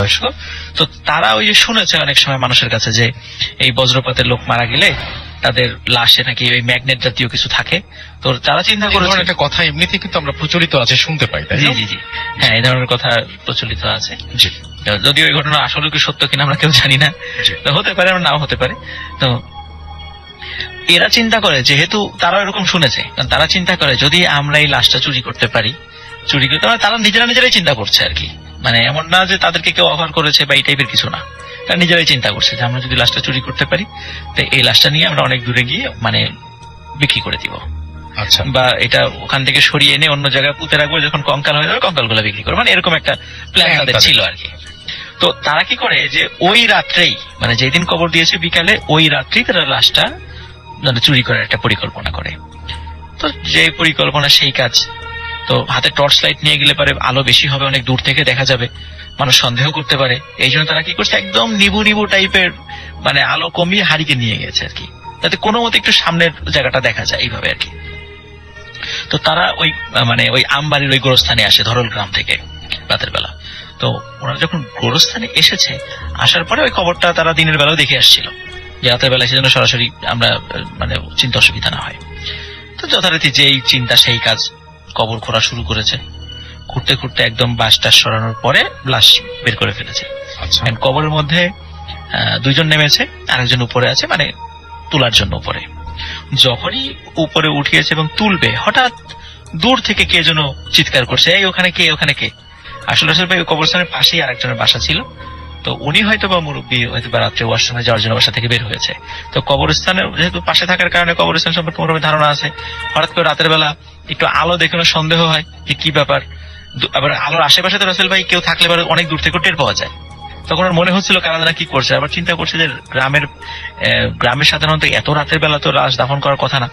বয়স্ক। তো তারা ওই যে শুনেছে অনেক সময় মানুষের কাছে যে এই বজ্রপাতের লোক মারা গেলে তাদের লাশে নাকি ওই ম্যাগনেট জাতীয় কিছু থাকে। তো তারা চিন্তা করেছে একটা কথা এমনিতে কিন্তু আমরা প্রচলিত আছে, শুনতে পাই। জি জি জি, হ্যাঁ, এই ধরনের কথা প্রচলিত আছে। যদিও এই ঘটনা আসলে কি সত্য কিনা আমরা কেউ জানি না, হতে পারে আর নাও হতে পারে। তো এরা চিন্তা করে, যেহেতু তারা এরকম শুনেছে, কারণ তারা চিন্তা করে যদি আমরা এই লাশটা চুরি করতে পারি, চুরি করতে পারে, তারা নিজেরাই চিন্তা করছে আর কি। মানে এমন না যে তাদেরকে কেউ অফার করেছে বা এই টাইপের কিছু না, তারা নিজেরাই চিন্তা করছে যে আমরা যদি লাশটা চুরি করতে পারি তো এই লাশটা নিয়ে আমরা অনেক দূরে গিয়ে মানে বিক্রি করে দিব। আচ্ছা, বা এটা ওখান থেকে সরিয়ে এনে অন্য জায়গায় পুঁতে রাখবো, যখন কঙ্কাল হয়ে যাবে কঙ্কাল গুলা বিক্রি করবো, মানে এরকম একটা প্ল্যান তাদের ছিল আর কি। তো তারা কি করে যে ওই রাত্রেই, মানে যেদিন কবর দিয়েছে বিকালে, ওই রাত্রেই তারা লাশটা মানে চুরি করার একটা পরিকল্পনা করে। তো যে পরিকল্পনা সেই কাজ। তো হাতে টর্চ লাইট নিয়ে গেলে পারে আলো বেশি হবে, অনেক দূর থেকে দেখা যাবে, মানুষ সন্দেহ করতে পারে। এই জন্য তারা কি করছে, একদম নিবু নিবু টাইপের মানে আলো কমিয়ে হারিকে নিয়ে গেছে আর কি, যাতে কোনো মতে একটু সামনের জায়গাটা দেখা যায় এইভাবে আর কি। তো তারা ওই মানে ওই আমবাড়ির ওই গোরস্থানে আসে ধরল গ্রাম থেকে রাতের বেলা। তো ওরা যখন গোরস্থানে এসেছে, আসার পরে ওই খবরটা তারা দিনের বেলাও দেখে আসছিল যে রাতের বেলা সেজন্য সরাসরি আমরা মানে চিন্তা অসুবিধা না হয়। তো যথারীতি যেই চিন্তা সেই কাজ, কবর খোঁড়া শুরু করেছে। খুঁড়তে খুঁড়তে একদম বাসটা সরানোর পরে লাশ বের করে ফেলেছে। কবরের মধ্যে দুইজন নেমেছে, আরেকজন উপরে আছে, মানে তোলার জন্য উপরে। যখনই উপরে উঠিয়েছে এবং তুলবে, হঠাৎ দূর থেকে কে যেন চিৎকার করছে, এই ওখানে কে, ওখানে কে। আসলে ভাই কবরস্থানের পাশেই আরেকজনের বাসা ছিল। তো উনি হয়তো বা মুরব্বী, হয়তো বা রাত্রে ওয়াশরুমে যাওয়ার জন্য বাসা থেকে বের হয়েছে। তো কবরস্থানের যেহেতু পাশে থাকার কারণে কবরস্থান সম্পর্কে মোটামুটি ধারণা আছে। হঠাৎ করে রাতের বেলা একটু আলো দেখে সন্দেহ হয় যে কি ব্যাপার। আবার আলোর আশেপাশে তো রাসেল ভাই কেউ থাকলে অনেক দূর থেকে টের পাওয়া যায়। তখন ওর মনে হচ্ছিল কারা কি করছে। আবার চিন্তা করছে যে গ্রামের সাধারণত এত রাতের বেলা তো লাশ দাফন করার কথা না,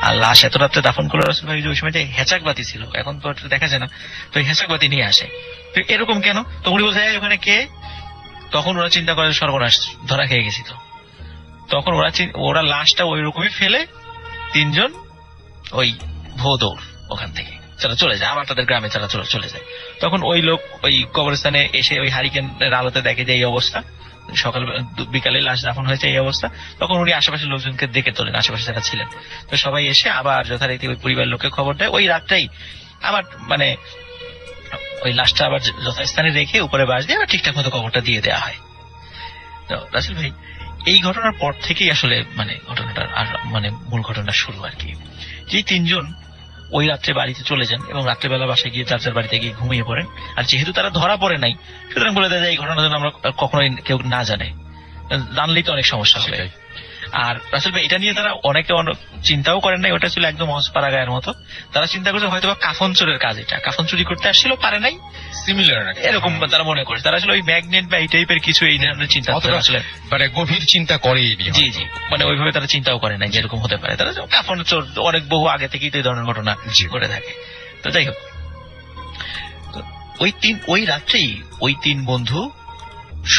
আর লাশ এত রাত্রে দাফন করলে রাসেল ভাই ওই সময় যে হেঁচাক বাতি ছিল, এখন তো দেখা যায় না, তো হেঁচাক বাতি নিয়ে আসে। তো এরকম কেন? তো উনি বলছে ওখানে কে। তখন ওরা চিন্তা করে সর্বনাশ, ধরা খেয়ে গেছি। তো তখন ওরা লাশটা ওই রকমই ফেলে তিনজন ওই ভো দৌড় ওখান থেকে তারা চলে যায়, আবার তাদের গ্রামে তারা চলে যায়। তখন ওই লোক ওই কবরস্থানে এসে ওই হারিকেনের আলোতে দেখে যে এই অবস্থা, সকাল বিকালে লাশ দাফন হয়েছে এই অবস্থা। তখন উনি আশেপাশের লোকজনকে ডেকে তোলেন, আশেপাশে যারা ছিলেন। তো সবাই এসে আবার যথারীতি ওই পরিবার লোককে খবর দেয়। ওই রাতটাই আবার মানে ওই লাশটা আবার যথাস্থানে রেখে উপরে বাস দিয়ে আবার ঠিকঠাক মতো খবরটা দিয়ে দেওয়া হয়। তো রাসেল ভাই, এই ঘটনার পর থেকেই আসলে মানে ঘটনাটার আর মানে মূল ঘটনা শুরু আর কি। যে তিনজন ওই রাত্রে বাড়িতে চলে যান এবং রাত্রেবেলা বাসায় গিয়ে যার বাড়িতে গিয়ে ঘুমিয়ে পড়েন। আর যেহেতু তারা ধরা পড়ে নাই, সুতরাং বলে দেয় যে এই ঘটনা যেন আমরা কখনোই কেউ না জানে, জানলেই তো অনেক সমস্যা হবে। আর রাসেল ভাই, এটা নিয়ে তারা অনেকে চিন্তাও করেন নাই, ওটা ছিল একদম অসপাড়া গায়ের মতো। তারা চিন্তা করছে হয়তো বা কাফন চোরের কাজ, এটা কাফন চুরি করতে আসছিল, পারে নাই, সিমিলার এরকম তারা মনে করে। তারা আসলে ওই ম্যাগনেট বা এই টাইপের কিছু এই ধরনের চিন্তা আসলে মানে গভীর চিন্তা করে। জি জি, মানে ওইভাবে তারা চিন্তাও করে নাই যে এরকম হতে পারে। তারা কাফন চোর অনেক বহু আগে থেকেই তো এই ধরনের ঘটনা ঘটে থাকে। তো যাই হোক, ওই রাত্রেই ওই তিন বন্ধু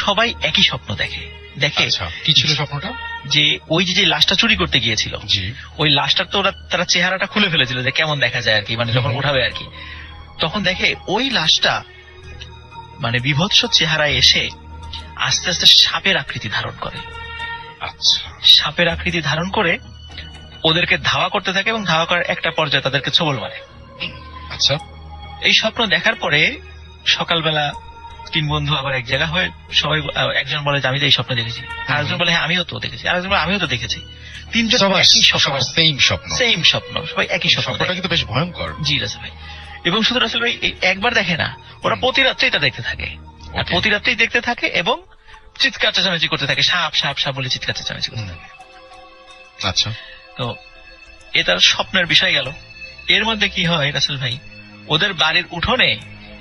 সবাই একই স্বপ্ন দেখে। কি ছিল স্বপ্নটা? যে ওই যে লাশটা চুরি করতে গিয়েছিল, ওই লাশটার তো তারা চেহারাটা খুলে ফেলেছিল যে কেমন দেখা যায় আর কি, মানে যখন উঠাবে আর কি। তখন দেখে ওই লাশটা মানে বিভৎস চেহারায় এসে আস্তে আস্তে সাপের আকৃতি ধারণ করে। আচ্ছা, সাপের আকৃতি ধারণ করে ওদেরকে ধাওয়া করতে থাকে এবং ধাওয়া করার একটা পর্যায়ে তাদেরকে ছোবল মারে। আচ্ছা, এই স্বপ্ন দেখার পরে সকালবেলা তিন বন্ধু আবার এক জায়গা হয়ে সবাই, একজন বলে যে আমি তো এই স্বপ্ন দেখেছি, আরেকজন বলে হ্যাঁ আমিও তো দেখেছি, আরেকজন বলে আমিও তো দেখেছি। তিনজন সেম স্বপ্ন, সবাই একই স্বপ্নটা কিন্তু বেশ ভয়ঙ্কর। জি রাসেল ভাই, এবং শুধু রাসেল ভাই একবার দেখে না, ওরা প্রতি রাত্রেই তা দেখতে থাকে, আর প্রতি রাত্রেই দেখতে থাকে এবং চিৎকার চেঁচামেচি করতে থাকে, সাপ সাপ সাপ বলে চিৎকার চেঁচামেচি করতে থাকে। আচ্ছা, তো এ তার স্বপ্নের বিষয় গেল। এর মধ্যে কি হয় রাসেল ভাই, ওদের বাড়ির উঠোনে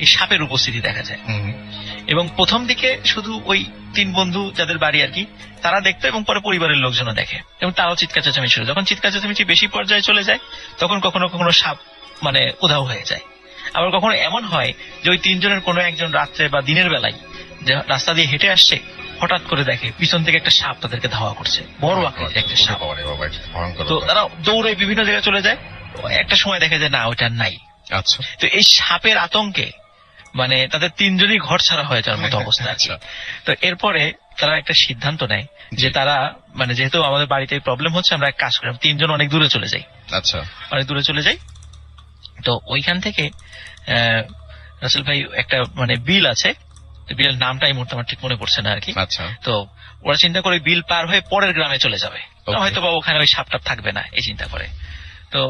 এই সাপের উপস্থিতি দেখা যায়। এবং প্রথম দিকে শুধু ওই তিন বন্ধু যাদের বাড়ি আর কি তারা দেখতো, এবং পরে পরিবারের লোকজনও দেখে, এবং তারাও চিৎকার চেঁচামেচি। যখন চিৎকার চেঁচামেচি বেশি পর্যায়ে চলে যায়, তখন কখনো কখনো সাপ মানে উধাও হয়ে যায়। আবার কখনো এমন হয় যে ওই তিনজনের কোনো একজন রাত্রে বা দিনের বেলায় যে রাস্তা দিয়ে হেঁটে আসছে, হঠাৎ করে দেখে পিছন থেকে একটা সাপ তাদেরকে ধাওয়া করছে, বড় আকৃতির একটা সাপ। তো তারা দৌড়ে বিভিন্ন জায়গায় চলে যায়, একটা সময় দেখে যে না ওইটা নাই। আচ্ছা, তো এই সাপের আতঙ্কে মানে তাদের তিনজনই ঘর ছাড়া হয়ে যাওয়ার মতো অবস্থা আছে। তো এরপরে তারা একটা সিদ্ধান্ত নেয় যে তারা মানে যেহেতু আমাদের বাড়িতে প্রবলেম হচ্ছে, আমরা এক কাজ করি, তিনজন অনেক দূরে চলে যাই। আচ্ছা, অনেক দূরে চলে যাই। তো ওইখান থেকে রাসেল ভাই একটা মানে বিল আছে, বিলের নামটা এই মুহূর্তে আমার ঠিক মনে পড়ছে না আর কি। আচ্ছা, তো ওরা চিন্তা করে বিল পার হয়ে পরের গ্রামে চলে যাবে, হয়তো বা ওখানে ওই সাপটাপ থাকবে না এই চিন্তা করে। তো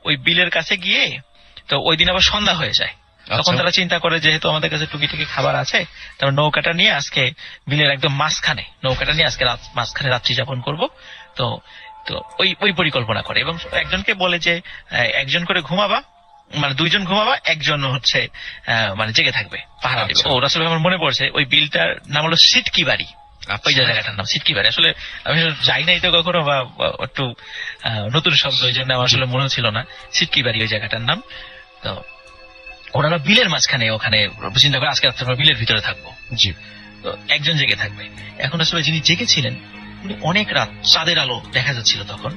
ওই বিলের কাছে গিয়ে, তো ওই দিন আবার সন্ধ্যা হয়ে যায়। তখন তারা চিন্তা করে যেহেতু আমাদের কাছে টুকি খাবার আছে, তারপর নৌকাটা নিয়ে আজকে বিলের একদম মাঝখানে নৌকাটা নিয়ে আজকে মাঝখানে রাত্রি যাপন করব। তো তো ওই পরিকল্পনা করে এবং একজনকে বলে যে একজন করে ঘুমাবা, মানে দুইজন ঘুমাবা, একজন হচ্ছে মানে জেগে থাকবে, পাহারা দেবে। ও রাসূল আমার মনে পড়ছে ওই বিলটার নাম হলো সিটকি বাড়ি। ওই জায়গাটার নাম সিটকি বাড়ি। আসলে আমি যাই নাই তো কখনো, বা একটু নতুন শব্দ, ওই জন্য আমার আসলে মনে ছিল না সিটকি বাড়ি ওই জায়গাটার নাম। তো ওনারা বিলের মাঝখানে ওখানে চিন্তা করে আজকে রাত্রে আমরা বিলের ভিতরে থাকবো। জি। তো একজন জেগে থাকবে। এখন আসলে যিনি জেগেছিলেন উনি অনেক রাত, চাঁদের আলো দেখা যাচ্ছিল তখন,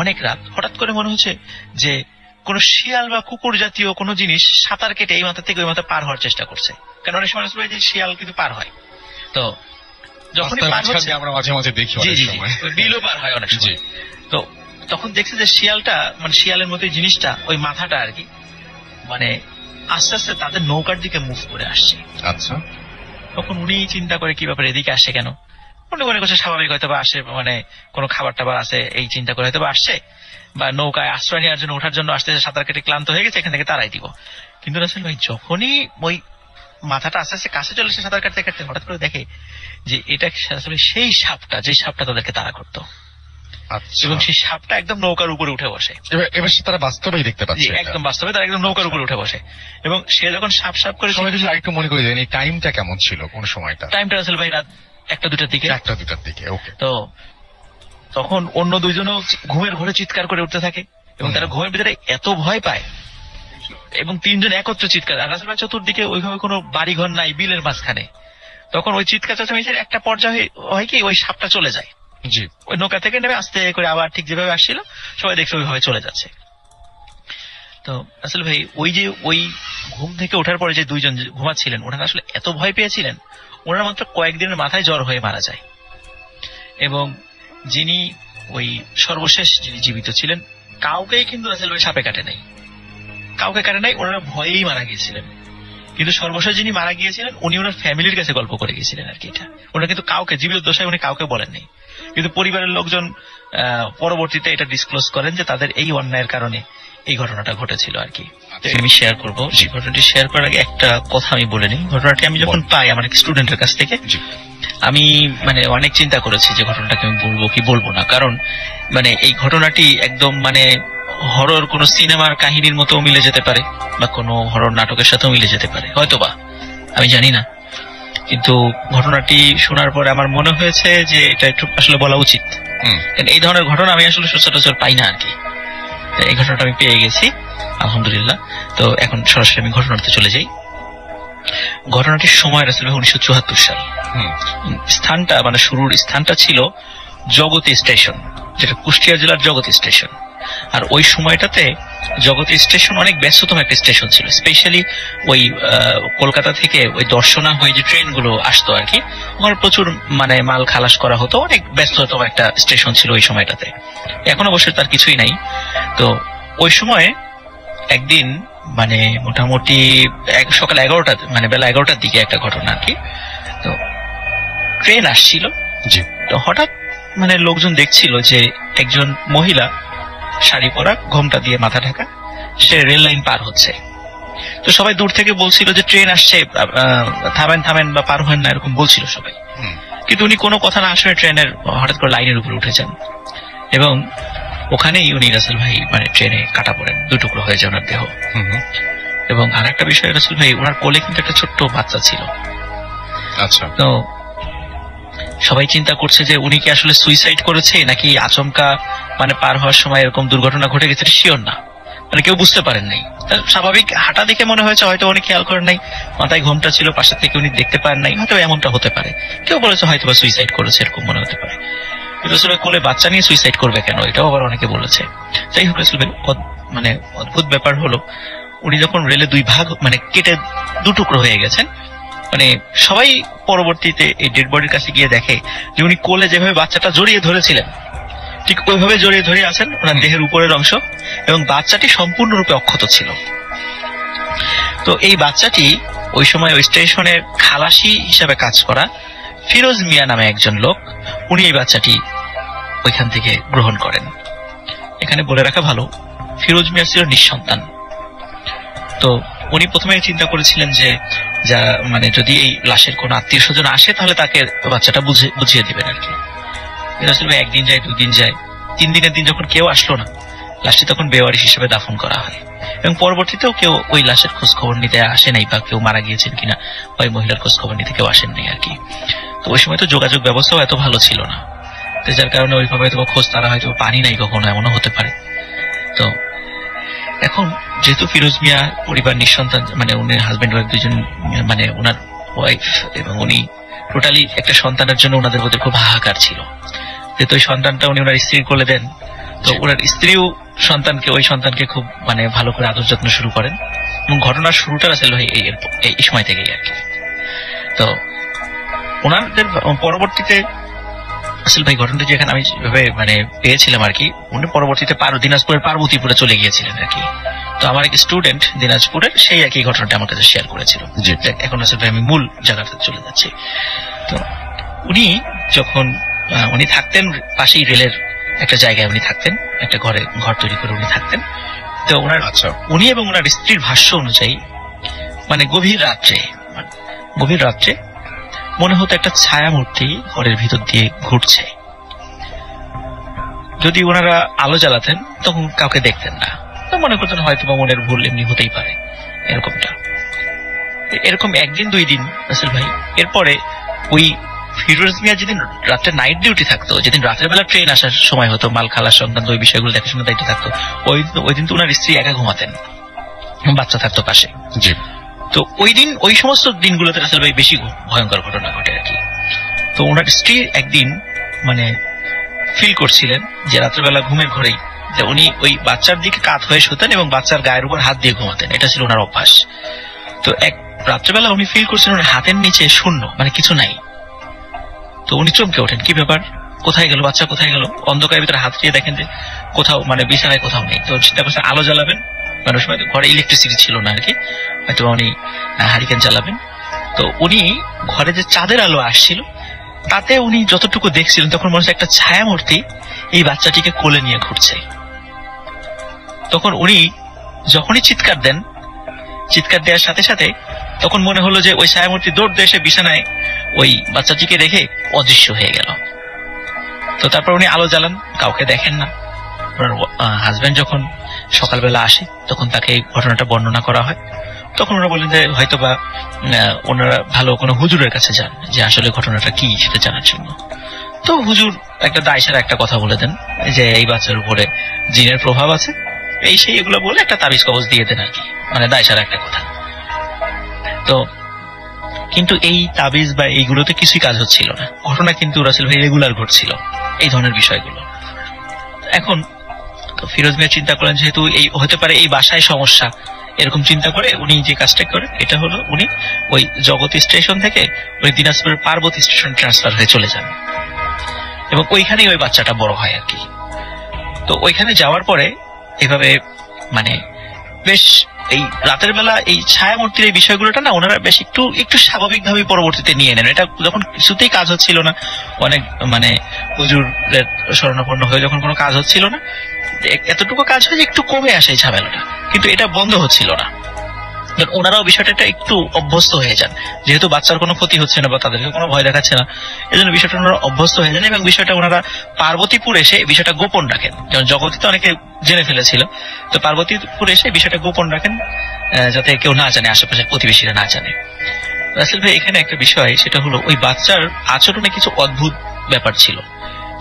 অনেক রাত হঠাৎ করে মনে হচ্ছে যে কোন শিয়াল বা কুকুর জাতীয় কোন জিনিস সাঁতার কেটে এই মাথা থেকে ওই মাথা পার হওয়ার চেষ্টা করছে। কারণ অনেক সময় আসলে যে শিয়াল কিন্তু পার হয়, তো যখন আমরা মাঝে মাঝে দেখি বিলও পার হয় অনেক সময়। তো তখন দেখছে যে শিয়ালটা মানে শিয়ালের মতো জিনিসটা ওই মাথাটা আর কি মানে আস্তে আস্তে তাদের নৌকার দিকে মুভ করে আসছে। আচ্ছা, তখন উনি চিন্তা করে কি ব্যাপারে এদিকে আসছে কেন, উনি মনে করছে স্বাভাবিক হয়তো বা আসে, মানে কোনো খাবার টাবার আছে এই চিন্তা করে হয়তো বা আসছে, বা নৌকায় আশ্রয় নেওয়ার জন্য ওঠার জন্য আসতে, সাঁতার কেটে ক্লান্ত হয়ে গেছে, এখান থেকে তারাই দিব। কিন্তু রাসূল ভাই যখনই ওই মাথাটা আস্তে আস্তে কাছে চলে এসে সাঁতার কাটতে কাটতে হঠাৎ করে দেখে যে এটা আসলে সেই সাপটা, যে সাপটা তাদেরকে তাড়া করতো। এবং সেই সাপটা একদম নৌকার উপরে উঠে বসে। এবার তারা বাস্তবেই দেখতে পাচ্ছে, একদম বাস্তবে তারা একদম নৌকার উপরে উঠে বসে। এবং সে যখন সাপ সাপ করে, একটু মনে করে দেন এই টাইমটা কেমন ছিল, কোন সময়টা? টাইমটা রাসূল ভাই রাত 1টা-2টার দিকে। 1টা-2টার দিকে, ওকে। তো তখন অন্য দুইজনও ঘুমের ঘরে চিৎকার করে উঠতে থাকে এবং তারা ঘুমের ভিতরে এত ভয় পায় এবং তিনজন একত্রে চিৎকার। আর রাসূল ভাই চতুর্দিকে ওইভাবে কোনো বাড়ি ঘর নাই, বিলের মাঝখানে। তখন ওই চিৎকার চেঁচামেচির একটা পর্যায়ে হয় কি, ওই সাপটা চলে যায়। জি। ওই নৌকা থেকে নেমে আস্তে করে আবার ঠিক যেভাবে আসছিল সবাই দেখছে ওইভাবে চলে যাচ্ছে। তো আসলে ভাই ওই যে ওই ঘুম থেকে ওঠার পরে যে দুইজন ঘুমাচ্ছিলেন ওনারা আসলে এত ভয় পেয়েছিলেন, ওনারা মাত্র কয়েকদিনের মাথায় জ্বর হয়ে মারা যায়। এবং যিনি ওই সর্বশেষ যিনি জীবিত ছিলেন কাউকেই কিন্তু রাসূল ভাই সাপে কাটে নাই, কাউকে কাটে নাই, ওনারা ভয়েই মারা গিয়েছিলেন। কিন্তু সর্বশেষ যিনি মারা গিয়েছিলেন উনি ওনার ফ্যামিলির কাছে গল্প করে গিয়েছিলেন আর কি। এটা ওনারা কিন্তু কাউকে, জীবিত দশায় উনি কাউকে বলেন নাই। কিন্তু পরিবারের লোকজন পরবর্তীতে এটা ডিসক্লোজ করেন যে তাদের এই অন্যায়ের কারণে এই ঘটনাটা ঘটেছিল আর কি। আমি শেয়ার করবো সেই ঘটনাটি। শেয়ার করার আগে একটা কথা আমি বলে নিই। ঘটনাটি আমি যখন পাই আমার এক স্টুডেন্টের কাছ থেকে, আমি মানে অনেক চিন্তা করেছি যে ঘটনাটাকে আমি বলবো কি বলবো না। কারণ মানে এই ঘটনাটি একদম মানে হরর কোন সিনেমার কাহিনীর মতো মিলে যেতে পারে, বা কোনো হরর নাটকের সাথেও মিলে যেতে পারে হয়তোবা, আমি জানি না। কিন্তু ঘটনাটি শোনার পরে আমার মনে হয়েছে যে এটা একটু আসলে বলা উচিত। এই ধরনের ঘটনা আমি আসলে সচরাচর পাই না আর কি। এই ঘটনাটা আমি পেয়ে গেছি আলহামদুলিল্লাহ। তো এখন সরাসরি আমি ঘটনাতে চলে যাই। ঘটনাটির সময় রাসূল 1974 সাল। স্থানটা মানে শুরুর স্থানটা ছিল জগতী স্টেশন, যেটা কুষ্টিয়া জেলার জগতী স্টেশন। আর ওই সময়টাতে জগতী স্টেশন অনেক ব্যস্ততম একটা স্টেশন ছিল। স্পেশালি ওই কলকাতা থেকে ওই দর্শনা হয়ে যে ট্রেনগুলো আসতো আর কি, ওখানে প্রচুর মানে মাল খালাস করা হতো। অনেক ব্যস্ততম একটা স্টেশন ছিল ওই সময়টাতে। এখন অবশ্য তার কিছুই নাই। তো ওই সময়ে একদিন মানে মোটামুটি সকাল 11টা মানে বেলা 11টার দিকে একটা ঘটনা আর কি। তো ট্রেন আসছিল। তো হঠাৎ মানে লোকজন দেখছিল যে একজন মহিলা শাড়ি পরা, ঘোমটা দিয়ে মাথা ঢাকা, সে রেল লাইন পার হচ্ছে। তো সবাই দূর থেকে বলছিল যে ট্রেন আসছে, থামেন থামেন বা পার হন না, এরকম বলছিল সবাই। কিন্তু উনি কোনো কথা না শুনে ট্রেনের হঠাৎ করে লাইনের উপরে উঠে যান এবং ওখানেই উনি রাসূল ভাই মানে ট্রেনে কাটা পড়েন, দুটুকরো হয়ে যায় ওনার দেহ। এবং আর একটা বিষয় রাসূল ভাই, ওনার কোলে কিন্তু একটা ছোট্ট বাচ্চা ছিল। আচ্ছা। তো সবাই চিন্তা করছে যে উনি কি আসলে সুইসাইড করেছে নাকি আচমকা মানে পার হওয়ার সময় এরকম দুর্ঘটনা ঘটে গেছে, শিওর না, মানে কেউ বুঝতে পারেন নাই। স্বাভাবিক হাঁটা দেখে মনে হয়েছে হয়তো উনি খেয়াল করেন নাই, মাথায় ঘোমটা ছিল, পাশে থেকে উনি দেখতে পারেন নাই, হয়তো এমনটা হতে পারে। কেউ বলেছে হয়তো বা সুইসাইড করেছে, এরকম মনে হতে পারে। রাসূল কোলে বাচ্চা নিয়ে সুইসাইড করবে কেন, এটাও আবার অনেকে বলেছে। যাই হোক রাসূল মানে অদ্ভুত ব্যাপার হলো উনি যখন রেলে দুই ভাগ মানে কেটে দুটুকরো হয়ে গেছেন, মানে সবাই পরবর্তীতে এই ডেড বডির কাছে গিয়ে দেখে যে উনি কোলে যেভাবে বাচ্চাটা জড়িয়ে ধরেছিলেন ঠিক ওইভাবে জড়িয়ে ধরে আছেন ওনার দেহের উপরের অংশ, এবং বাচ্চাটি সম্পূর্ণরূপে অক্ষত ছিল। তো এই বাচ্চাটি ওই সময় ওই স্টেশনের খালাসি হিসাবে কাজ করা ফিরোজ মিয়া নামে একজন লোক, উনি এই বাচ্চাটি ওইখান থেকে গ্রহণ করেন। এখানে বলে রাখা ভালো, ফিরোজ মিয়া ছিল নিঃসন্তান। তো উনি প্রথমে চিন্তা করেছিলেন যে যা মানে যদি এই লাশের কোন আত্মীয় স্বজন আসে তাহলে তাকে বাচ্চাটা বুঝিয়ে দিবেন আর কি। আসলে একদিন যায়, দুদিন যায়, 3 দিনের দিন যখন কেউ আসলো না, লাশটি তখন বেওয়ারিশ হিসেবে দাফন করা হয়। এবং পরবর্তীতেও কেউ ওই লাশের খোঁজ খবর নিতে আসে নাই, বা কেউ মারা গিয়েছেন কিনা ওই মহিলার খোঁজ খবর নিতে কেউ আসেন নাই আর কি। তো ওই সময় তো যোগাযোগ ব্যবস্থাও এত ভালো ছিল না, তো যার কারণে ওইভাবে হয়তো খোঁজ তারা হয়তো পানি নাই কখনো, এমনও হতে পারে। তো এখন যেহেতু ফিরোজ মিয়া পরিবার নিঃসন্তান, মানে উনি হাজবেন্ড ওয়াইফ দুজন, মানে ওনার ওয়াইফ এবং উনি টোটালি একটা সন্তানের জন্য ওনাদের মধ্যে খুব হাহাকার ছিল। যেহেতু ওই সন্তানটা উনি ওনার স্ত্রীর কোলে দেন, তো ওনার স্ত্রীও ওই সন্তানকে খুব মানে ভালো করে আদর যত্ন শুরু করেন, এবং ঘটনার শুরুটা আসলে এই সময় থেকেই আর কি। তো ওনাদের পরবর্তীতে আসলে ভাই ঘটনাটা যেখানে আমি যেভাবে মানে পেয়েছিলাম আর কি, উনি পরবর্তীতে দিনাজপুরের পার্বতীপুরে চলে গিয়েছিলেন আর কি। তো আমার এক স্টুডেন্ট দিনাজপুরের সেই একই ঘটনাটা আমার কাছে শেয়ার করেছিল। এখন আসলে আমি মূল জায়গাতে চলে যাচ্ছি। তো উনি যখন উনি থাকতেন পাশেই রেলের একটা জায়গায়, উনি থাকতেন একটা ঘর তৈরি করে উনি থাকতেন। তো উনি এবং ওনার স্ত্রীর ভাষ্য অনুযায়ী মানে গভীর রাত্রে মনে হতো একটা ছায়ামূর্তি ঘরের ভিতর দিয়ে ঘুরছে। যদি ওনারা আলো জ্বালাতেন তখন কাউকে দেখতেন না, তো মনে করতেন হয়তো বা মনের ভুল, এমনি হতেই পারে এরকম 1 দিন 2 দিন আসল ভাই। এরপরে ওই ফিরোজ মিয়া যেদিন রাত্রে নাইট ডিউটি থাকতো, যেদিন রাতের বেলা ট্রেন আসার সময় হতো, মাল খালার সংক্রান্ত ওই বিষয়গুলো দেখাশোনার দায়িত্ব থাকতো, ওই দিন তো ওনার স্ত্রী একা ঘুমাতেন, বাচ্চা থাকতো পাশে। তো ওই সমস্ত দিনগুলোতে আসলে ভাই বেশি ভয়ঙ্কর ঘটনা ঘটে আর কি। তো ওনার স্ত্রী একদিন মানে ফিল করছিলেন যে রাত্রেবেলা ঘুমের ঘরেই যে উনি ওই বাচ্চার দিকে কাত হয়ে শুতেন এবং বাচ্চার গায়ের উপর হাত দিয়ে ঘুমাতেন, এটা ছিল ওনার অভ্যাস। তো এক রাত্রেবেলা উনি ফিল করছিলেন ওনার হাতের নিচে শূন্য, মানে কিছু নাই। তো উনি চমকে ওঠেন, কি ব্যাপার, কোথায় গেল বাচ্চা, কোথায় গেল? অন্ধকারের ভিতরে হাত দিয়ে দেখেন যে কোথাও মানে বিছানায় কোথাও নেই। তো চিন্তা করছেন আলো জ্বালাবেন, মানে সময় ঘরে ইলেকট্রিসিটি ছিল না আর কি, হয়তো উনি হারিকেন জ্বালাবেন। তো উনি ঘরে যে চাঁদের আলো আসছিল তাতে উনি যতটুকু দেখছিলেন তখন মনে হচ্ছে একটা ছায়ামূর্তি এই বাচ্চাটিকে কোলে নিয়ে ঘুরছে। তখন উনি যখনই চিৎকার দেওয়ার সাথে সাথে তখন মনে হলো যে ওই ছায়ামূর্তি দৌড় দিয়ে এসে বিছানায় ওই বাচ্চাটিকে রেখে অদৃশ্য হয়ে গেল। তো তারপর উনি আলো জ্বালান, কাউকে দেখেন না। হাজবেন্ড যখন সকালবেলা আসে তখন তাকে এই ঘটনাটা বর্ণনা করা হয়। তখন ওরা বলেন যে হয়তো বা ওনারা ভালো কোনো হুজুরের কাছে যান যে আসলে ঘটনাটা কি সেটা জানার জন্য। তো হুজুর একটা দায়সারা একটা কথা বলে দেন যে এই বাচ্চার উপরে জিনের প্রভাব আছে, এই সেই এগুলো বলে একটা তাবিজ কবজ দিয়ে দেন আর কি, মানে দায়সারা একটা কথা। তো কিন্তু এই তাবিজ বা এইগুলোতে কিছুই কাজ হচ্ছিল না, ঘটনা কিন্তু রাসেল ভাই রেগুলার ঘটছিল এই ধরনের বিষয়গুলো। এখন ফিরোজ মিয়া চিন্তা করেন যেহেতু এই হতে পারে এই বাসায় সমস্যা, এরকম চিন্তা করে উনি যে কাজটা করেন এটা হলো উনি ওই জগতী স্টেশন থেকে ওই দিনাজপুরের পার্বতী স্টেশন ট্রান্সফার হয়ে চলে যান এবং ওইখানেই ওই বাচ্চাটা বড় হয় আর কি। তো ওইখানে যাওয়ার পরে এভাবে মানে বেশ এই রাতের বেলা এই ছায়ামূর্তির এই বিষয়গুলোটা না ওনারা বেশ একটু স্বাভাবিকভাবে পরবর্তীতে নিয়ে নেন। এটা যখন কিছুতেই কাজ হচ্ছিল না, অনেক মানে হুজুরের শরণাপন্ন হয়ে যখন কোনো কাজ হচ্ছিল না, এতটুকু কাজ হয় যে একটু কমে আসে এই ঝামেলাটা, কিন্তু এটা বন্ধ হচ্ছিল না। ওনারাও বিষয়টা একটু অভ্যস্ত হয়ে যান, যেহেতু বাচ্চার কোনো ক্ষতি হচ্ছে না বা তাদেরকে কোনো ভয় দেখাচ্ছে না, এই জন্য বিষয়টা ওনারা অভ্যস্ত হয়ে যান এবং বিষয়টা ওনারা পার্বতীপুর এসে বিষয়টা গোপন রাখেন। যেমন জগতে অনেকে জেনে ফেলেছিল, তো পার্বতীপুর এসে বিষয়টা গোপন রাখেন যাতে কেউ না জানে, আশেপাশের প্রতিবেশীরা না জানে। রাসেল ভাই এখানে একটা বিষয়, সেটা হলো ওই বাচ্চার আচরণে কিছু অদ্ভুত ব্যাপার ছিল।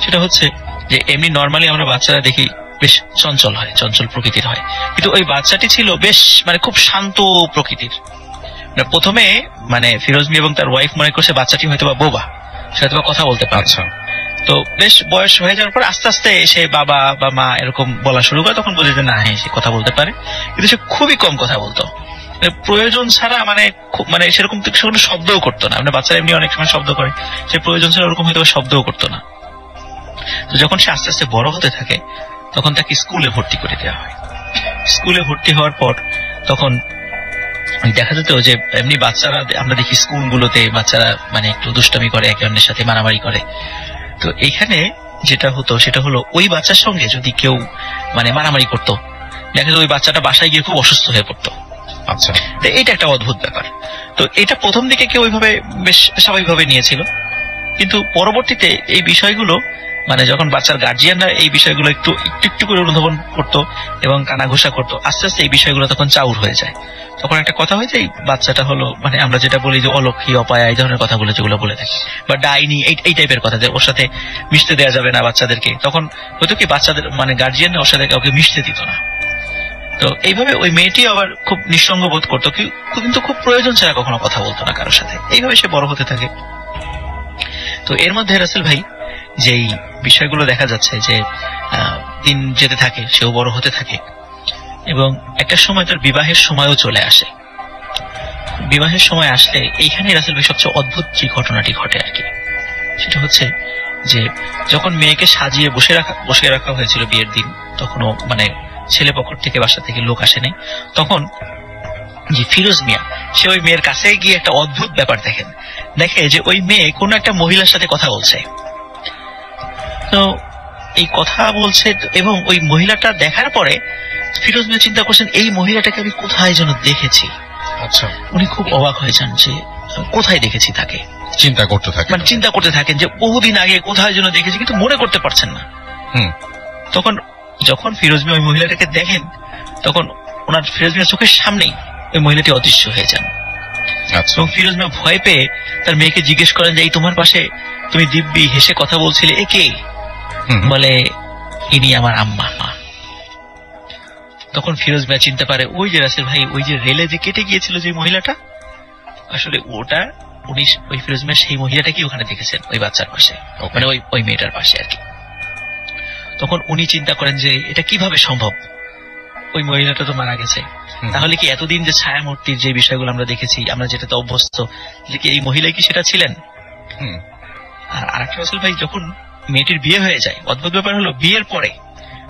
সেটা হচ্ছে যে এমনি নর্মালি আমরা বাচ্চারা দেখি বেশ চঞ্চল হয়, চঞ্চল প্রকৃতির হয়, কিন্তু ওই বাচ্চাটি ছিল বেশ মানে খুব শান্ত প্রকৃতির। প্রথমে মানে ফিরোজ মিয়া এবং তার ওয়াইফ মনে করছে বাচ্চাটি হয়তো বা বোবা, সে হয়তো কথা বলতে পারছে, তো বেশ বয়স হয়ে যাওয়ার পর আস্তে আস্তে সে বাবা বা মা এরকম বলা শুরু করে, তখন বোঝে যে না, হ্যাঁ সে কথা বলতে পারে, কিন্তু সে খুবই কম কথা বলতো। প্রয়োজন ছাড়া মানে সেরকম কোনো শব্দও করতো না। মানে বাচ্চারা এমনি অনেক সময় শব্দ করে, সে প্রয়োজন ছাড়া ওরকম হয়তো শব্দও করতো না। তো যখন সে আস্তে আস্তে বড় হতে থাকে তখন তাকে স্কুলে ভর্তি করে দেওয়া হয়। স্কুলে ভর্তি হওয়ার পর তখন দেখা যেত যে এমনি বাচ্চারা, আমরা দেখি স্কুলগুলোতে বাচ্চারা মানে একটু দুষ্টামি করে, একে অন্যের সাথে মারামারি করে। তো এইখানে যেটা হতো সেটা হলো ওই বাচ্চার সঙ্গে যদি কেউ মানে মারামারি করতো, দেখা যেত ওই বাচ্চাটা বাসায় গিয়ে খুব অসুস্থ হয়ে পড়তো। আচ্ছা, তো এইটা একটা অদ্ভুত ব্যাপার। তো এটা প্রথম দিকে কেউ ওইভাবে বেশ স্বাভাবিকভাবে নিয়েছিল, কিন্তু পরবর্তীতে এই বিষয়গুলো মানে যখন বাচ্চার গার্জিয়ানরা এই বিষয়গুলো একটু একটু করে অনুধাবন করতো এবং কানাঘুষা করতো, আস্তে আস্তে এই বিষয়গুলো তখন চাউর হয়ে যায়। তখন একটা কথা হয় যে এই বাচ্চাটা হলো মানে আমরা যেটা বলি যে অলক্ষী, অপায়া, এই ধরনের কথাগুলো যেগুলো বলে থাকি, বা ডাইনি, এই টাইপের কথা, যে ওর সাথে মিশতে দেওয়া যাবে না বাচ্চাদেরকে। তখন হয়তো কি বাচ্চাদের মানে গার্জিয়ান ওর সাথে কাউকে মিশতে দিত না। তো এইভাবে ওই মেয়েটি আবার খুব নিঃসঙ্গ বোধ করতো, কিন্তু খুব প্রয়োজন ছাড়া কখনো কথা বলতো না কারোর সাথে। এইভাবে সে বড় হতে থাকে। তো এর মধ্যে রাসেল ভাই যেই বিষয়গুলো দেখা যাচ্ছে যে দিন যেতে থাকে, সেও বড় হতে থাকে এবং একটা সময় তার বিবাহের সময়ও চলে আসে। বিবাহের সময় আসলে এইখানে রাসেল ভাই সবচেয়ে অদ্ভুত যে ঘটনাটি ঘটে আর কি, সেটা হচ্ছে যে যখন মেয়েকে সাজিয়ে বসে রাখা হয়েছিল বিয়ের দিন, তখনও মানে ছেলে পক্ষ থেকে বাসা থেকে লোক আসেনি, তখন যে ফিরোজ মিয়া সে ওই মেয়ের কাছে গিয়ে একটা অদ্ভুত ব্যাপার দেখে যে ওই মেয়ে কোনো একটা মহিলার সাথে কথা বলছে। তো এই কথা বলছে এবং ওই মহিলাটা দেখার পরে ফিরোজ মিয়া চিন্তা করছেন এই মহিলাটাকে আমি কোথায় যেন দেখেছি। আচ্ছা, উনি খুব অবাক হয়ে যান যে কোথায় দেখেছি তাকে, চিন্তা করতে থাকেন যে বহুদিন আগে কোথায় যেন দেখেছি, কিন্তু মনে করতে পারছেন না। তখন যখন ফিরোজ মিয়া ওই মহিলাটাকে দেখেন, তখন ওনার ফিরোজ মিয়ার চোখের সামনেই ওই মহিলাটি অদৃশ্য হয়ে যান। এবং ফিরোজ মিয়া ভয় পেয়ে তার মেয়েকে জিজ্ঞেস করেন যে এই তোমার পাশে তুমি দিব্যি হেসে কথা বলছিলে, এ কে? বলে ইনি আমার আম্মা। তখন ফিরোজ মিয়া চিনতে পারে ওই যে রাসেল ভাই, ওই যে রেলে যে কেটে গিয়েছিল যে মহিলাটা, আসলে ওটা উনি ওই ফিরোজ মিয়া সেই মহিলাটাকে ওখানে দেখেছেন ওই বাচ্চার পাশে, মানে ওই মেয়েটার পাশে আর কি। তখন উনি চিন্তা করেন যে এটা কিভাবে সম্ভব, ওই মহিলাটা তো মারা গেছে, তাহলে কি এতদিন যে ছায়ামূর্তির যে বিষয়গুলো আমরা দেখেছি, আমরা যেটাতে অভ্যস্ত, কি এই মহিলাই কি সেটা ছিলেন? আর আরেকটা রাসেল ভাই, যখন মেয়েটির বিয়ে হয়ে যায়, অদ্ভুত ব্যাপার হলো বিয়ের পরে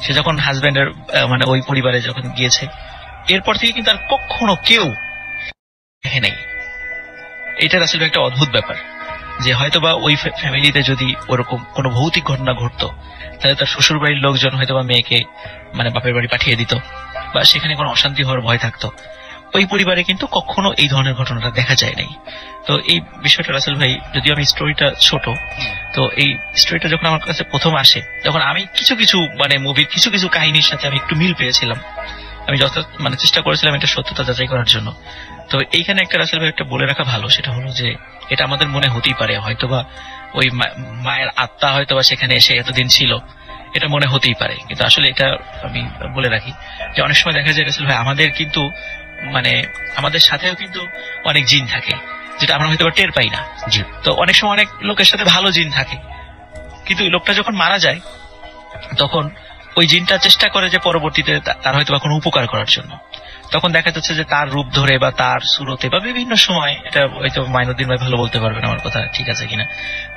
সে যখন হাজবেন্ডের মানে ওই পরিবারে যখন গিয়েছে, এরপর থেকে কিন্তু আর কখনো কেউ দেখে নাই। এটা আসলে একটা অদ্ভুত ব্যাপার যে হয়তোবা ওই ফ্যামিলিতে যদি ওরকম কোনো ভৌতিক ঘটনা ঘটতো, তাহলে তার শ্বশুর বাড়ির লোকজন হয়তোবা মেয়েকে মানে বাপের বাড়ি পাঠিয়ে দিত, বা সেখানে কোনো অশান্তি হওয়ার ভয় থাকতো। ওই পরিবারে কিন্তু কখনো এই ধরনের ঘটনাটা দেখা যায় নাই। তো এই বিষয়টা রাসেল ভাই, যদিও আমি স্টোরিটা ছোট, তো এই স্টোরিটা যখন আমার কাছে প্রথম আসে, তখন আমি কিছু মানে মুভির কিছু কাহিনীর সাথে আমি একটু মিল পেয়েছিলাম। আমি মানে চেষ্টা করেছিলাম এটা সত্যতা যাচাই করার জন্য। তো এইখানে একটা রাসেল ভাই একটা বলে রাখা ভালো, সেটা হলো যে এটা আমাদের মনে হতেই পারে, হয়তোবা ওই মায়ের আত্মা হয়তোবা সেখানে এসে এতদিন ছিল, এটা মনে হতেই পারে। কিন্তু আসলে এটা আমি বলে রাখি যে অনেক সময় দেখা যায় রাসেল ভাই আমাদের কিন্তু মানে আমাদের সাথেও কিন্তু অনেক জিন থাকে, যেটা আমরা হয়তো টের পাই না। তো অনেক সময় অনেক লোকের সাথে ভালো জিন থাকে, কিন্তু লোকটা যখন মারা যায় তখন ওই জিনটা চেষ্টা করে যে পরবর্তীতে তার হয়তো কোনো উপকার করার জন্য। তখন দেখা যাচ্ছে যে তার রূপ ধরে বা তার সুরতে বা বিভিন্ন সময়, এটা হয়তো মাইনুদ্দিন ভাই ভালো বলতে পারবেন আমার কথা ঠিক আছে কিনা,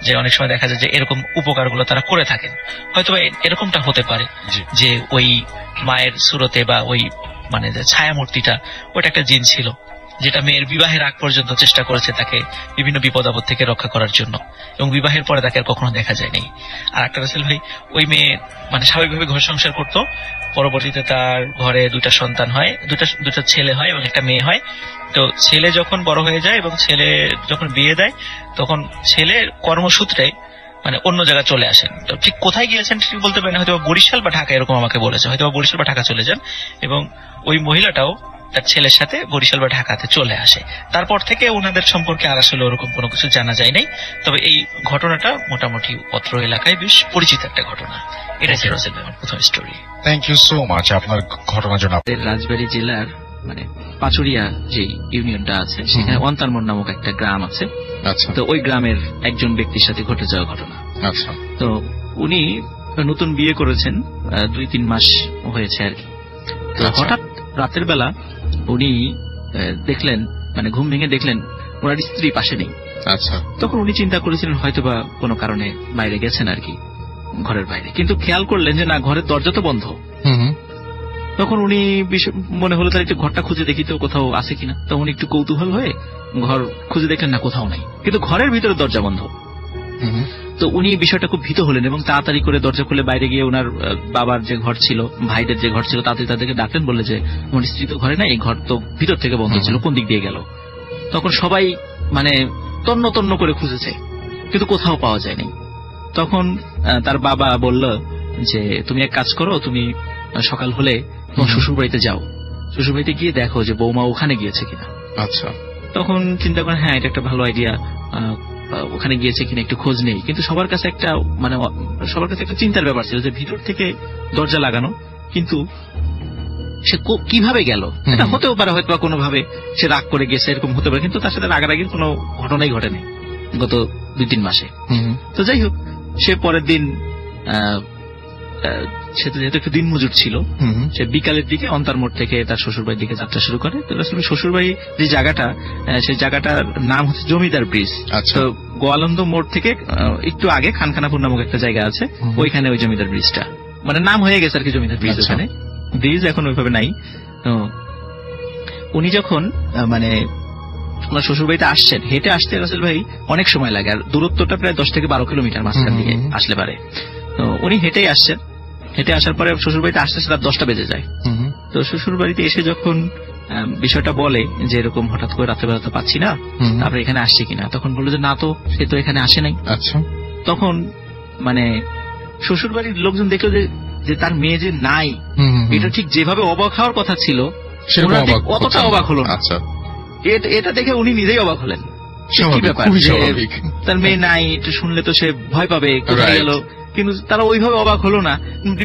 যে অনেক সময় দেখা যায় যে এরকম উপকারগুলো তারা করে থাকেন। হয়তো এরকমটা হতে পারে যে ওই মায়ের সুরতে বা ওই মানে যে ছায়ামূর্তিটা, ওটা একটা জিন ছিল যেটা মেয়ের বিবাহের আগ পর্যন্ত চেষ্টা করেছে তাকে বিভিন্ন বিপদ আপদ থেকে রক্ষা করার জন্য, এবং বিবাহের পরে তাকে আর কখনো দেখা যায়নি। আর একটা রাসেল ভাই, ওই মেয়ে মানে স্বাভাবিকভাবে ঘর সংসার করতো, পরবর্তীতে তার ঘরে দুটা সন্তান হয়, দুটা ছেলে হয় এবং একটা মেয়ে হয়। তো ছেলে যখন বড় হয়ে যায় এবং ছেলে যখন বিয়ে দেয়, তখন ছেলের কর্মসূত্রে মানে অন্য জায়গায় চলে আসেন। তো ঠিক কোথায় গিয়েছেন ঠিক বলতে পারেন, হয়তো বরিশাল বা ঢাকা, এরকম আমাকে বলেছে, হয়তো বরিশাল বা ঢাকা চলে যান, এবং ওই মহিলাটাও তার ছেলের সাথে বরিশাল বা ঢাকাতে চলে আসে। তারপর থেকে ওনাদের সম্পর্কে আর আসলে ওরকম কোনো কিছু জানা যায় নাই। তবে এই ঘটনাটা মোটামুটি অত্র এলাকায় বেশ পরিচিত একটা ঘটনা। এটা ছিল আমার প্রথম story. Thank you so much আপনার ঘটনার জন্য। রাজবাড়ী জেলার মানে পাচুরিয়া যে ইউনিয়নটা আছে, সেখানে অন্তারমন নামক একটা গ্রাম আছে। আচ্ছা, তো ওই গ্রামের একজন ব্যক্তির সাথে ঘটে যাওয়া ঘটনা। আচ্ছা। তো উনি নতুন বিয়ে করেছেন, 2-3 মাস হয়েছে আর কি। তো আচ্ছা। হঠাৎ রাতের বেলা উনি দেখলেন, মানে ঘুম ভেঙে দেখলেন ওনার স্ত্রী পাশে নেই। আচ্ছা। তখন উনি চিন্তা করেছিলেন হয়তোবা কোনো কারণে বাইরে গেছেন আর কি, ঘরের বাইরে। কিন্তু খেয়াল করলেন যে না, ঘরের দরজা তো বন্ধ। তখন উনি মনে হলো তার একটু ঘরটা খুঁজে দেখি তো কোথাও আছে কিনা। তখন উনি একটু কৌতূহল হয়ে ঘর খুঁজে দেখলেন, না কোথাও নাই, কিন্তু ঘরের ভিতরে দরজা বন্ধ। তো উনি বিষয়টা খুব ভীত হলেন এবং তাড়াতাড়ি করে দরজা খুলে বাইরে গিয়ে ওনার বাবার যে ঘর ছিল, ভাইদের যে ঘর ছিল, তাড়াতাড়ি তাদেরকে ডাকলেন, বললে যে ওর স্ত্রী তো ঘরে নাই, এই ঘর তো ভিতর থেকে বন্ধ ছিল, কোন দিক দিয়ে গেল। তখন সবাই মানে তন্ন তন্ন করে খুঁজেছে, কিন্তু কোথাও পাওয়া যায়নি। তখন তার বাবা বলল যে তুমি এক কাজ করো, তুমি সকাল হলে তোমার শ্বশুর বাড়িতে যাও, শ্বশুর বাড়িতে গিয়ে দেখো যে বৌমা ওখানে গিয়েছে কিনা। আচ্ছা। তখন চিন্তা করেন হ্যাঁ, এটা একটা ভালো আইডিয়া, ওখানে গিয়েছে কিনা একটু খোঁজ নেই। কিন্তু সবার কাছে একটা চিন্তার ব্যাপার ছিল যে ভিতর থেকে দরজা লাগানো, কিন্তু সে কিভাবে গেল, এটা হতেও পারে হয়তো কোনোভাবে সে রাগ করে গেছে, এরকম হতে পারে, কিন্তু তার সাথে রাগারাগির কোনো ঘটনাই ঘটেনি গত 2-3 মাসে। তো যাই হোক, সে পরের দিন সে তো যেহেতু একটু দিন মজুর ছিল, সে বিকালের দিকে অন্তারমোড় থেকে তার শ্বশুরবাড়ির দিকে যাত্রা শুরু করে। তো শ্বশুরবাড়ি যে জায়গাটা, সেই জায়গাটার নাম হচ্ছে জমিদার ব্রিজ। তো গোয়ালন্দ মোড় থেকে একটু আগে খানখানাপুর নামক একটা জায়গা আছে, ওইখানে ওই জমিদার ব্রিজটা, মানে নাম হয়ে গেছে আর কি জমিদার ব্রিজ। ওখানে ব্রিজ এখন ওইভাবে নাই। তো উনি যখন মানে ওনার শ্বশুরবাড়িতে আসছেন, হেঁটে আসতে রাসেল ভাই অনেক সময় লাগে, আর দূরত্বটা প্রায় 10 থেকে 12 কিলোমিটার মাঝখান দিয়ে আসলে পারে। তো উনি হেঁটেই আসছেন, হেঁটে আসার পরে শ্বশুরবাড়িতে আসতে রাত 10টা বেজে যায়। তো শ্বশুরবাড়িতে এসে যখন বিষয়টা বলে যে এরকম হঠাৎ করে রাত্রেবেলা তো পাচ্ছি না, তারপরে এখানে আসছে কিনা, তখন বললো যে না তো, সে তো এখানে আসে নাই। আচ্ছা। তখন মানে শ্বশুরবাড়ির লোকজন দেখলো যে তার মেয়ে যে নাই, এটা ঠিক যেভাবে অবাক হওয়ার কথা ছিল অতটা অবাক হলো না। আচ্ছা। এটা দেখে উনি নিজেই অবাক হলেন, কি ব্যাপার, তার মেয়ে নাই, একটু শুনলে তো সে ভয় পাবে, কোথায় গেল। কিন্তু তারা ওইভাবে অবাক হলো না,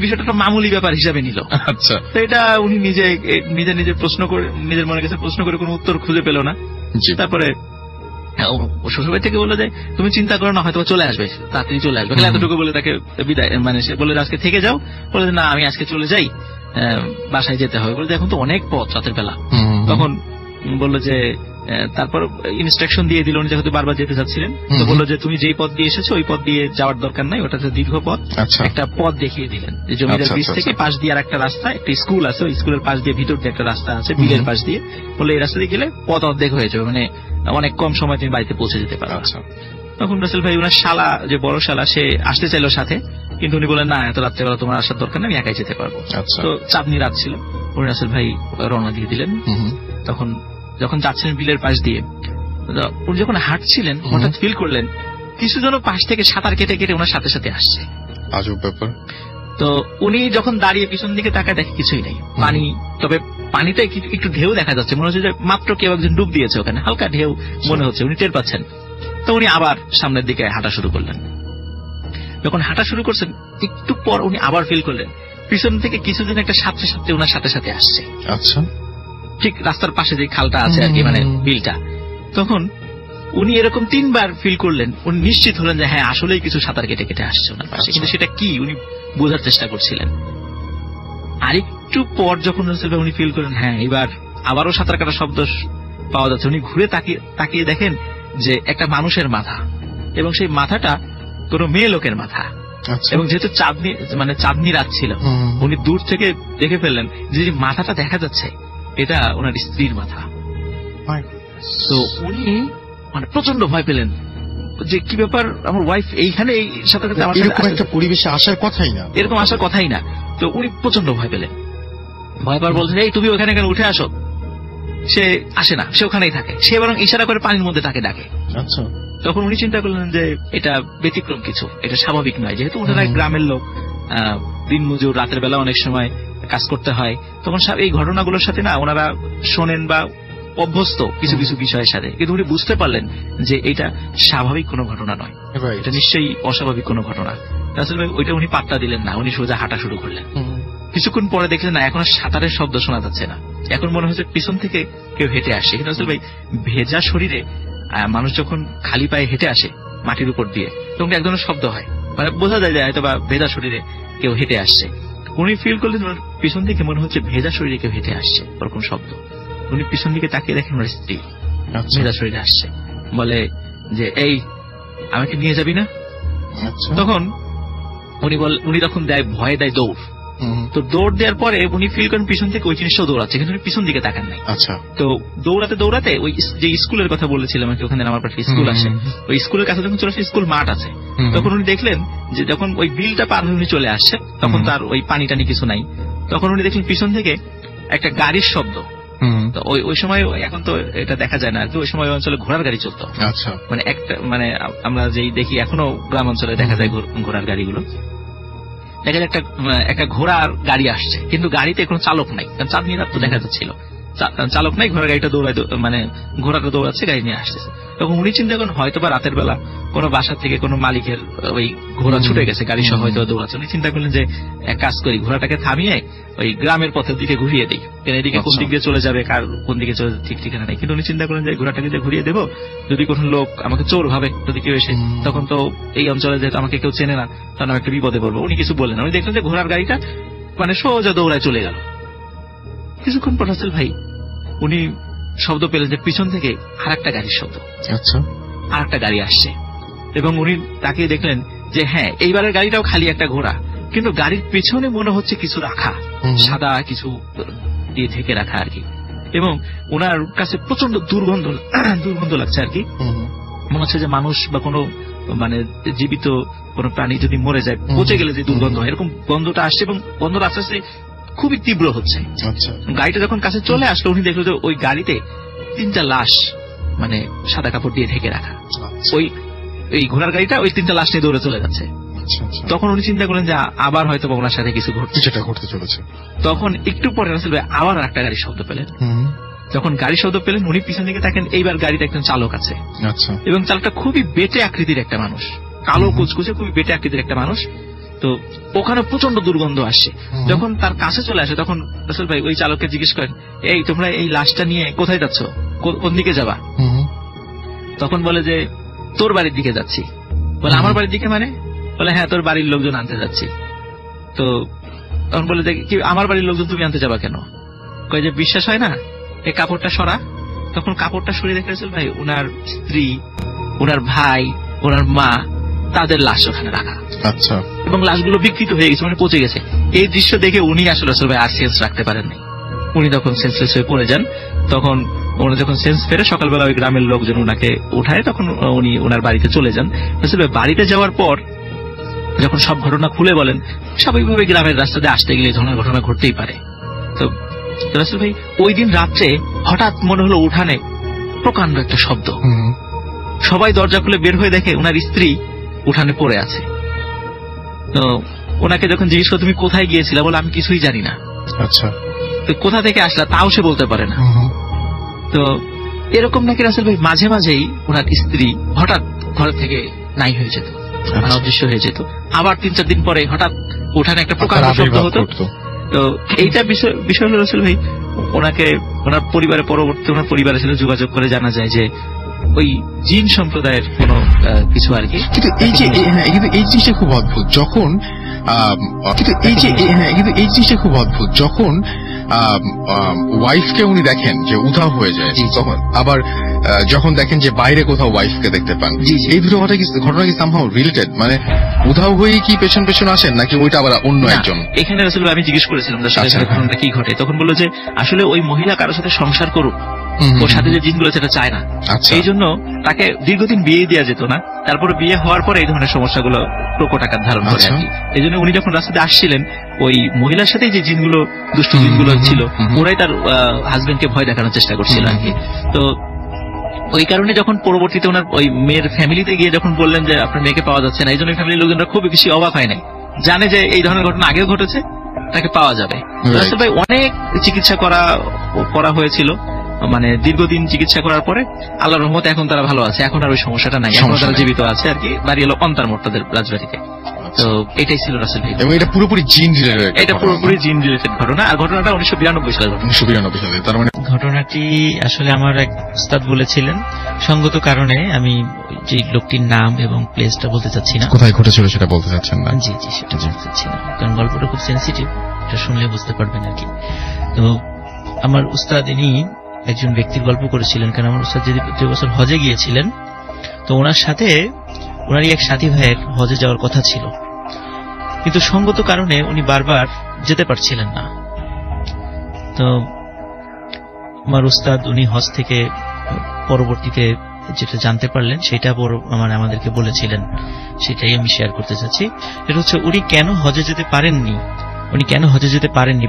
বিষয়টা একটা মামুলি ব্যাপার হিসাবে নিল। আচ্ছা। তো এটা উনি নিজে প্রশ্ন করে, নিজের মনের কাছে প্রশ্ন করে কোনো উত্তর খুঁজে পেল না। তারপরে শ্বশুরবাড়ি থেকে বললো যে তুমি চিন্তা করো না, হয়তো চলে আসবে, তাড়াতাড়ি চলে আসবে, এতটুকু বলে তাকে বিদায়, মানে সে বলে আজকে থেকে যাও, বলে না আমি আজকে চলে যাই, বাসায় যেতে হবে। বলে এখন তো অনেক পথ রাতের বেলা। তখন বললো যে তারপর ইনস্ট্রাকশন দিয়ে দিল, উনি যেহেতু বারবার যেতে চাচ্ছিলেন, তো বললো যে তুমি যেই পথ দিয়ে এসেছো ওই পথ দিয়ে যাওয়ার দরকার নাই, ওটা দীর্ঘ পথ। একটা পথ দেখিয়ে দিলেন যে জমিদার ব্রিজ থেকে পাশ দিয়ে আর একটা রাস্তা, একটা স্কুল আছে, ওই স্কুলের পাশ দিয়ে ভিতর দিয়ে একটা রাস্তা আছে বিলের পাশ দিয়ে, বলে এই রাস্তা দিয়ে গেলে পথ অর্ধেক হয়ে যাবে, মানে অনেক কম সময় তুমি বাড়িতে পৌঁছে যেতে পারো। তখন রাসেল ভাই ওনার শালা, যে বড় শালা, সে আসতে চাইলো সাথে, কিন্তু উনি বলেন না, এত রাত্রেবেলা তোমার আসার দরকার নেই, আমি একাই যেতে পারবো। তো চাঁদনি রাত ছিল, উনি রাসেল ভাই রওনা দিয়ে দিলেন। তখন যখন যাচ্ছিলেন বিলের পাশ দিয়ে, উনি যখন হাঁটছিলেন হঠাৎ ফিল করলেন কিছু যেন পাশ থেকে সাঁতার কেটে কেটে ওনার সাথে সাথে আসছে। আজব ব্যাপার। তো উনি যখন দাঁড়িয়ে পিছন দিকে তাকায়, দেখে কিছুই নেই, পানি, তবে পানিতে একটু ঢেউ দেখা যাচ্ছে, মনে হচ্ছে যে মাত্র কেউ একজন ডুব দিয়েছে ওখানে, হালকা ঢেউ মনে হচ্ছে, উনি টের পাচ্ছেন। তো উনি আবার সামনের দিকে হাঁটা শুরু করলেন। যখন হাঁটা শুরু করছেন একটু পর উনি আবার ফিল করলেন পিছন থেকে কিছুদিন একটা সাথে সাথে ওনার সাথে সাথে আসছে। আচ্ছা। ঠিক রাস্তার পাশে যে খালটা আছে আর কি, মানে বিলটা। তখন উনি এরকম 3 বার ফিল করলেন, উনি নিশ্চিত হলেন যে হ্যাঁ আসলেই কিছু সাঁতার কেটে কেটে আসছে ওনার পাশে, কিন্তু সেটা কি উনি বোঝার চেষ্টা করছিলেন। আরেকটু পর যখন উনি ফিল করেন হ্যাঁ এবার আবারও সাঁতার কাটা শব্দ পাওয়া যাচ্ছে, উনি ঘুরে তাকিয়ে দেখেন যে একটা মানুষের মাথা, এবং সেই মাথাটা কোনো মেয়ে লোকের মাথা। এবং যেহেতু চাঁদনি রাত ছিল, উনি দূর থেকে দেখে ফেললেন যে মাথাটা দেখা যাচ্ছে এটা ওনার স্ত্রীর মাথা। তো উনি মানে প্রচন্ড ভয় পেলেন যে কি ব্যাপার, আমার ওয়াইফ এইখানে এই সাথে এরকম একটা পরিবেশে আসার কথাই না, এরকম আসার কথাই না। তো উনি প্রচন্ড ভয় পেলেন, ভয় পাওয়ার বলছেন এই তুমি ওখানে কেন উঠে আসো। সে আসে না, সে ওখানেই থাকে, সে বরং ইশারা করে পানির মধ্যে তাকে ডাকে। আচ্ছা। তখন উনি চিন্তা করলেন যে এটা ব্যতিক্রম কিছু, এটা স্বাভাবিক নয়, যেহেতু ওনারা গ্রামের লোক, দিন মজুর, রাতের বেলা অনেক সময় কাজ করতে হয়, তখন এই ঘটনাগুলোর সাথে না ওনারা শোনেন বা অভ্যস্ত কিছু কিছু বিষয়ের সাথে, কিন্তু উনি বুঝতে পারলেন যে এটা স্বাভাবিক কোনো ঘটনা নয়, এটা নিশ্চয়ই অস্বাভাবিক কোনো ঘটনা। আসলে ওইটা উনি পাত্তা দিলেন না, উনি সোজা হাঁটা শুরু করলেন। কিছুক্ষণ পরে দেখলেন না, এখন সাঁতারের শব্দ শোনা যাচ্ছে না, এখন মনে হচ্ছে পিছন থেকে কেউ হেঁটে আসে। কিন্তু আসলে ভাই ভেজা শরীরে মানুষ যখন খালি পায়ে হেঁটে আসে মাটির উপর দিয়ে, তখন এক ধরনের শব্দ হয়, মানে বোঝা যায় যে হয়তো বা ভেজা শরীরে কেউ হেঁটে আসছে। উনি ফিল করলেন ওনার পিছন দিকে মনে হচ্ছে ভেজা শরীরে কেউ হেঁটে আসছে, ওরকম শব্দ। উনি পিছন দিকে তাকিয়ে দেখেন ওনার স্ত্রী ভেজা শরীরে আসছে, বলে যে এই আমাকে নিয়ে যাবি না? তখন উনি তখন দেয়, ভয়ে দেয় দৌড়। তো দৌড় দেওয়ার পরে উনি ফিল করেন পিছন থেকে ওই জিনিসটাও দৌড়াচ্ছে, কিন্তু উনি পিছন দিকে তাকান নাই। তো দৌড়াতে দৌড়াতে ওই যে স্কুলের কথা বলেছিলাম ওখানে আমার পাশে স্কুল আসে, ওই স্কুলের কাছে যখন চলে আসে, স্কুল মাঠ আছে, তখন উনি দেখলেন যে যখন ওই বিলটা পার হয়ে উনি চলে আসছে, তখন তার ওই পানি টানি কিছু নাই। তখন উনি দেখলেন পিছন থেকে একটা গাড়ির শব্দ। তো ওই সময়, এখন তো এটা দেখা যায় না আর কি, ওই সময় ওই অঞ্চলে ঘোড়ার গাড়ি চলতো। মানে একটা মানে আমরা যেই দেখি এখনো গ্রাম অঞ্চলে দেখা যায় ঘোড়ার গাড়িগুলো, দেখা যায় একটা ঘোড়ার গাড়ি আসছে, কিন্তু গাড়িতে কোনো চালক নাই, কারণ চাঁদনি রাত তো দেখা যাচ্ছিল, চালক নাই, ঘোড়ার গাড়িটা মানে ঘোড়াটা দৌড়াচ্ছে, গাড়ি নিয়ে আসতেছে। তখন উনি চিন্তা করেন হয়তো বা রাতের বেলা কোনো বাসা থেকে কোনো মালিকের ওই ঘোড়া ছুটে গেছে, গাড়ি সহ হয়তো দৌড়াচ্ছে। উনি চিন্তা করলেন যে এক কাজ করি, ঘোড়াটাকে থামিয়ে ওই গ্রামের পথের দিকে ঘুরিয়ে দিই, এদিকে কোন দিক দিয়ে চলে যাবে, কার কোন দিকে চলে ঠিক ঠিকানা নেই। কিন্তু উনি চিন্তা করেন যে ঘোড়াটাকে যে ঘুরিয়ে দেবো, যদি কোনো লোক আমাকে চোর ভাবে, যদি কেউ এসে, তখন তো এই অঞ্চলে যেহেতু আমাকে কেউ চেনে না, তখন আমি একটা বিপদে পড়বো। উনি কিছু বললেন, উনি দেখলেন যে ঘোড়ার গাড়িটা মানে সোজা দৌড়ায় চলে গেল। কিছুক্ষণ পর রাসেল ভাই উনি শব্দ পেলেন যে পিছন থেকে আর একটা গাড়ির শব্দ, আর একটা গাড়ি আসছে, এবং উনি তাকিয়ে দেখলেন যে হ্যাঁ, এইবারের গাড়িটাও খালি একটা ঘোড়া, কিন্তু গাড়ির পেছনে মনে হচ্ছে কিছু রাখা, সাদা কিছু দিয়ে ঢেকে রাখা আর কি। এবং ওনার কাছে প্রচন্ড দুর্গন্ধ লাগছে আর কি, মনে হচ্ছে যে মানুষ বা কোনো মানে জীবিত কোন প্রাণী যদি মরে যায়, পচে গেলে যে দুর্গন্ধ হয়, এরকম গন্ধটা আসছে, এবং গন্ধটা আস্তে আস্তে খুবই তীব্র হচ্ছে। গাড়িটা যখন কাছে চলে আসলো, উনি দেখলো যে ওই গাড়িতে 3টা লাশ মানে সাদা কাপড় দিয়ে ঢেকে রাখা, ওই ঘোড়ার গাড়িটা ওই 3টা লাশ নিয়ে দৌড়ে চলে যাচ্ছে। তখন উনি চিন্তা করলেন যে আবার হয়তো ওনার সাথে কিছু ঘটতে চলেছে। তখন একটু পরে রাসেল ভাই আবার একটা গাড়ির শব্দ পেলেন। যখন গাড়ির শব্দ পেলেন, উনি পিছন দিকে দেখেন এইবার গাড়িতে একজন চালক আছে, এবং চালকটা খুবই বেটে আকৃতির একটা মানুষ, কালো কুচকুচে খুবই বেটে আকৃতির একটা মানুষ। তো ওখানে প্রচন্ড দুর্গন্ধ আসছে। যখন তার কাছে চলে আসে, তখন রাসেল ভাই ওই চালককে জিজ্ঞেস করেন, এই তোমরা এই লাশটা নিয়ে কোথায় যাচ্ছ, কোন দিকে যাবা? তখন বলে যে তোর বাড়ির দিকে যাচ্ছি। বলে আমার বাড়ির দিকে মানে? বলে হ্যাঁ, তোর বাড়ির লোকজন আনতে যাচ্ছি। তো তখন বলে যে কি আমার বাড়ির লোকজন তুমি আনতে যাবা কেন? কয় যে বিশ্বাস হয় না, এই কাপড়টা সরা। তখন কাপড়টা সরিয়ে দেখে রাসেল ভাই ওনার স্ত্রী, ওনার ভাই, ওনার মা, তাদের লাশ ওখানে রাখা, এবং লাশগুলো বিকৃত হয়ে গেছে, মানে পচে গেছে। এই দৃশ্য দেখে উনি আসলে রাসেল ভাই আর সেন্স রাখতে পারেননি, উনি তখন সেন্সলেস হয়ে পড়ে যান। তখন উনি যখন সেন্স ফেরে, সকালবেলা ওই গ্রামের লোকজন ওনাকে উঠায়, তখন উনি ওনার বাড়িতে চলে যান। রাসেল ভাই বাড়িতে যাওয়ার পর যখন সব ঘটনা খুলে বলেন, স্বাভাবিকভাবে গ্রামের রাস্তা দিয়ে আসতে গেলে এই ধরনের ঘটনা ঘটতেই পারে। তো রাসেল ভাই ওই দিন রাত্রে হঠাৎ মনে হলো উঠানে প্রকাণ্ড একটা শব্দ। সবাই দরজা খুলে বের হয়ে দেখে ওনার স্ত্রী উঠানে পড়ে আছে। তো ওনাকে যখন জিজ্ঞেস করে তুমি কোথায় গিয়েছিলে, বলে আমি কিছুই জানি না। তো কোথা থেকে আসলা তাও সে বলতে পারে না। তো এরকম নাকি রাসেল ভাই মাঝে মাঝেই ওনার স্ত্রী হঠাৎ ঘর থেকে নাই হয়ে যেত, অদৃশ্য হয়ে যেত। আবার 3-4 দিন পরে হঠাৎ উঠানে একটা প্রকাণ্ড শব্দ হতো। তো এইটা বিষয় হলো রাসেল ভাই ওনাকে ওনার পরিবারের পরবর্তী ওনার পরিবারের সাথে যোগাযোগ করে জানা যায় যে ওই জিন সম্প্রদায়ের কোন কিছু আর কি। কিন্তু এই জিনিসটা খুব অদ্ভুত, যখন যখন ওয়াইফকে উনি দেখেন যে উধাও হয়ে যায়, তখন আবার যখন দেখেন যে বাইরে কোথাও ওয়াইফকে দেখতে পান, এই দুটো ঘটনা কি সামহাউ রিলেটেড? মানে উধাও হয়ে কি পেছন পেছন আসেন, নাকি ওইটা আবার অন্য একজন? এখানে আসলে আমি জিজ্ঞেস করেছিলাম ঘটনাটা কি ঘটে, তখন বললো যে আসলে ওই মহিলা কারোর সাথে সংসার করুক, ওর সাথে যে জিনগুলো সেটা চায় না, এই জন্য তাকে দীর্ঘদিন বিয়ে দেওয়া যেত না। তারপরে বিয়ে হওয়ার পরে এই ধরনের সমস্যাগুলো প্রকট আকার ধারণ করে আর কি। এই জন্য উনি যখন রাস্তাতে আসছিলেন, ওই মহিলার সাথে যে জিনগুলো, দুষ্ট জিনগুলো ছিল, ওরাই তার হাজবেন্ডকে ভয় দেখানোর চেষ্টা করছিল আর কি। তো ওই কারণে যখন পরবর্তীতে ওনার ওই মেয়ের ফ্যামিলিতে গিয়ে যখন বললেন যে আপনার মেয়েকে পাওয়া যাচ্ছে না, এই জন্য ফ্যামিলির লোকজনরা খুব বেশি অবাক হয় নাই, জানে যে এই ধরনের ঘটনা আগেও ঘটেছে, তাকে পাওয়া যাবে। রাসেল ভাই অনেক চিকিৎসা করা হয়েছিল, মানে দীর্ঘদিন চিকিৎসা করার পরে আল্লাহর রহমতে এখন তারা ভালো আছে, এখন আর ওই সমস্যাটা নাই, এখন তারা জীবিত আছে আর কি। বাড়ি হলো অন্তারমোড় তাদের রাজবাড়িতে। তো এটাই ছিল রাসেল ভাই। এবং এটা পুরোপুরি জিন রিলেটেড, এটা পুরোপুরি জিন রিলেটেড ঘটনা। আর ঘটনাটা 1992 সালে। 1992 সালে। তার মানে ঘটনাটি আসলে আমার এক উস্তাদ বলেছিলেন, সঙ্গত কারণে আমি যে লোকটির নাম এবং প্লেসটা বলতে চাচ্ছি না। কোথায় ঘটেছিল সেটা বলতে চাচ্ছেন না? জি জি, সেটা বলতে চাচ্ছি না, কারণ গল্পটা খুব সেন্সিটিভ, এটা শুনলে বুঝতে পারবেন আর কি। তো আমার উস্তাদ ইনি একজন ব্যক্তির গল্প করেছিলেন, কারণ আমার উস্তাদ যে বছর হজে গিয়েছিলেন, তো ওনার সাথে ওনারই এক সাথী ভাইয়ের হজে যাওয়ার কথা ছিল, কিন্তু সঙ্গত কারণে উনি বারবার যেতে পারছিলেন না। তো আমার উস্তাদ উনি হজ থেকে পরবর্তীতে যেটা জানতে পারলেন সেটা আমাদেরকে বলেছিলেন, সেটাই আমি শেয়ার করতে চাচ্ছি। এটা হচ্ছে উনি কেন হজে যেতে পারেননি,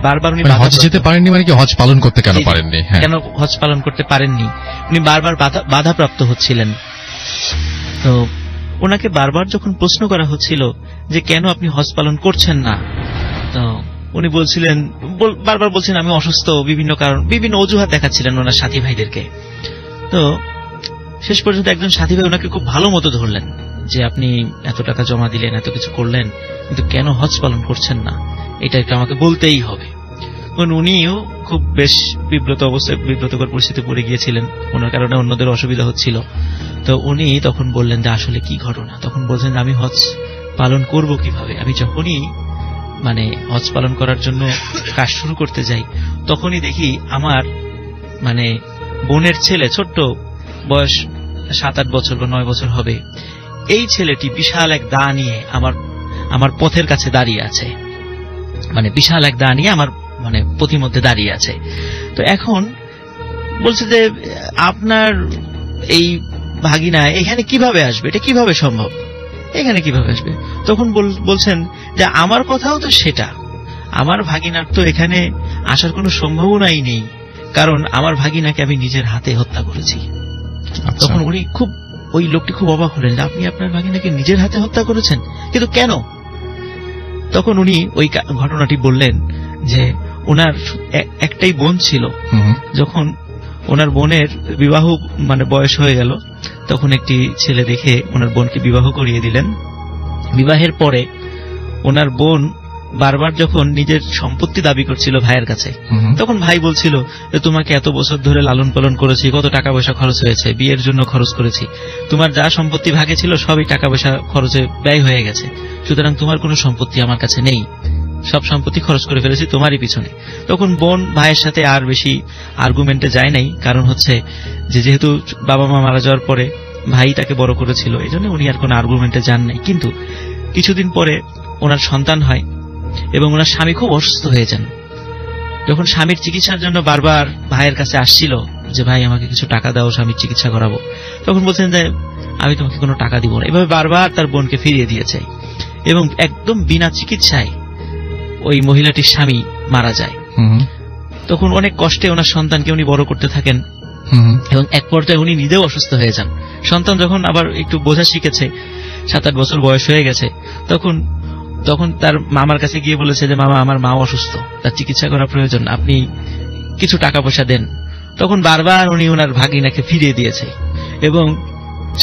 বারবার উনি হজ যেতে পারেননি মানে কি, হজ পালন করতে কেন পারেননি? কেন হজ পালন করতে পারেননি, উনি বারবার বাধাপ্রাপ্ত হচ্ছিলেন। তো ওনাকে বারবার যখন প্রশ্ন করা হচ্ছিল যে কেন আপনি হজ পালন করছেন না, তো উনি বারবার বলছেন আমি অসুস্থ, বিভিন্ন কারণ, বিভিন্ন অজুহাত দেখাচ্ছিলেন ওনার সাথী ভাইদেরকে। তো শেষ পর্যন্ত একজন সাথী ভাই ওনাকে খুব ভালো মতো ধরলেন যে আপনি এত টাকা জমা দিলেন, এত কিছু করলেন, কিন্তু কেন হজ পালন করছেন না, এটা একটু আমাকে বলতেই হবে। উনিও খুব বেশ বিব্রতকর পরিস্থিতি পড়ে গিয়েছিলেন, ওনার কারণে অন্যদের অসুবিধা হচ্ছিল। তো উনি তখন বললেন যে আসলে কি ঘটনা। তখন বলছেন আমি হজ পালন করব কিভাবে, আমি যখনই হজ পালন করার জন্য কাজ শুরু করতে যাই, তখনই দেখি আমার বোনের ছেলে, ছোট্ট বয়স 7-8 বছর বা 9 বছর হবে, এই ছেলেটি বিশাল এক দা নিয়ে আমার পথের কাছে দাঁড়িয়ে আছে, বিশাল এক দা নিয়ে আমার পথিমধ্যে দাঁড়িয়ে আছে। তো এখন বলছে যে আপনার এই ভাগিনা এখানে কিভাবে আসবে, এটা কিভাবে সম্ভব, এখানে কিভাবে আসবে? তখন বলছেন যে আমার কথাও তো সেটা, আমার ভাগিনার তো এখানে আসার কোনো সম্ভাবনাই নেই, কারণ আমার ভাগিনাকে আমি নিজের হাতে হত্যা করেছি। তখন ওই লোকটি খুব অবাক হলেন যে আপনি আপনার ভাগিনাকে নিজের হাতে হত্যা করেছেন, কিন্তু কেন? তখন উনি ওই ঘটনাটি বললেন যে ওনার একটাই বোন ছিল, যখন ওনার বোনের বিবাহ বয়স হয়ে গেল, তখন একটি ছেলে দেখে ওনার বোনকে বিবাহ করিয়ে দিলেন। বিবাহের পরে ওনার বোন বারবার যখন নিজের সম্পত্তি দাবি করছিল ভাইয়ের কাছে, তখন ভাই বলছিল যে তোমাকে এত বছর ধরে লালন পালন করেছি, কত টাকা পয়সা খরচ হয়েছে, বিয়ের জন্য খরচ করেছি, তোমার যা সম্পত্তি ভাগে ছিল সবই টাকা পয়সা খরচে ব্যয় হয়ে গেছে, সুতরাং তোমার কোনো সম্পত্তি আমার কাছে নেই, সব সম্পত্তি খরচ করে ফেলেছি তোমারই পিছনে। তখন বোন ভাইয়ের সাথে আর বেশি আর্গুমেন্টে যায় নাই, কারণ হচ্ছে যেহেতু বাবা মা মারা যাওয়ার পরে ভাই তাকে বড় করেছিল, এই জন্য উনি আর কোনো আর্গুমেন্টে যান নাই। কিন্তু কিছুদিন পরে ওনার সন্তান হয় এবং ওনার স্বামী খুব অসুস্থ হয়ে যান। যখন স্বামীর চিকিৎসার জন্য বারবার ভাইয়ের কাছে আসছিল যে ভাই আমাকে কিছু টাকা দাও, স্বামীর চিকিৎসা করাবো, তখন বলছেন যে আমি তোমাকে কোনো টাকা দিব না। এভাবে বারবার তার বোনকে ফিরিয়ে দিয়েছে এবং একদম বিনা চিকিৎসায় ওই মহিলাটির স্বামী মারা যায়। তখন অনেক কষ্টে ওনার সন্তানকে উনি বড় করতে থাকেন এবং এক পর্যায়ে উনি নিজেও অসুস্থ হয়ে যান। সন্তান যখন আবার একটু বোঝা শিখেছে, 7-8 বছর বয়স হয়ে গেছে, তখন তার মামার কাছে গিয়ে বলেছে যে মামা আমার মা অসুস্থ, তার চিকিৎসা করা প্রয়োজন, আপনি কিছু টাকা পয়সা দেন। তখন বারবার উনি ওনার ভাগিনাকে ফিরিয়ে দিয়েছে এবং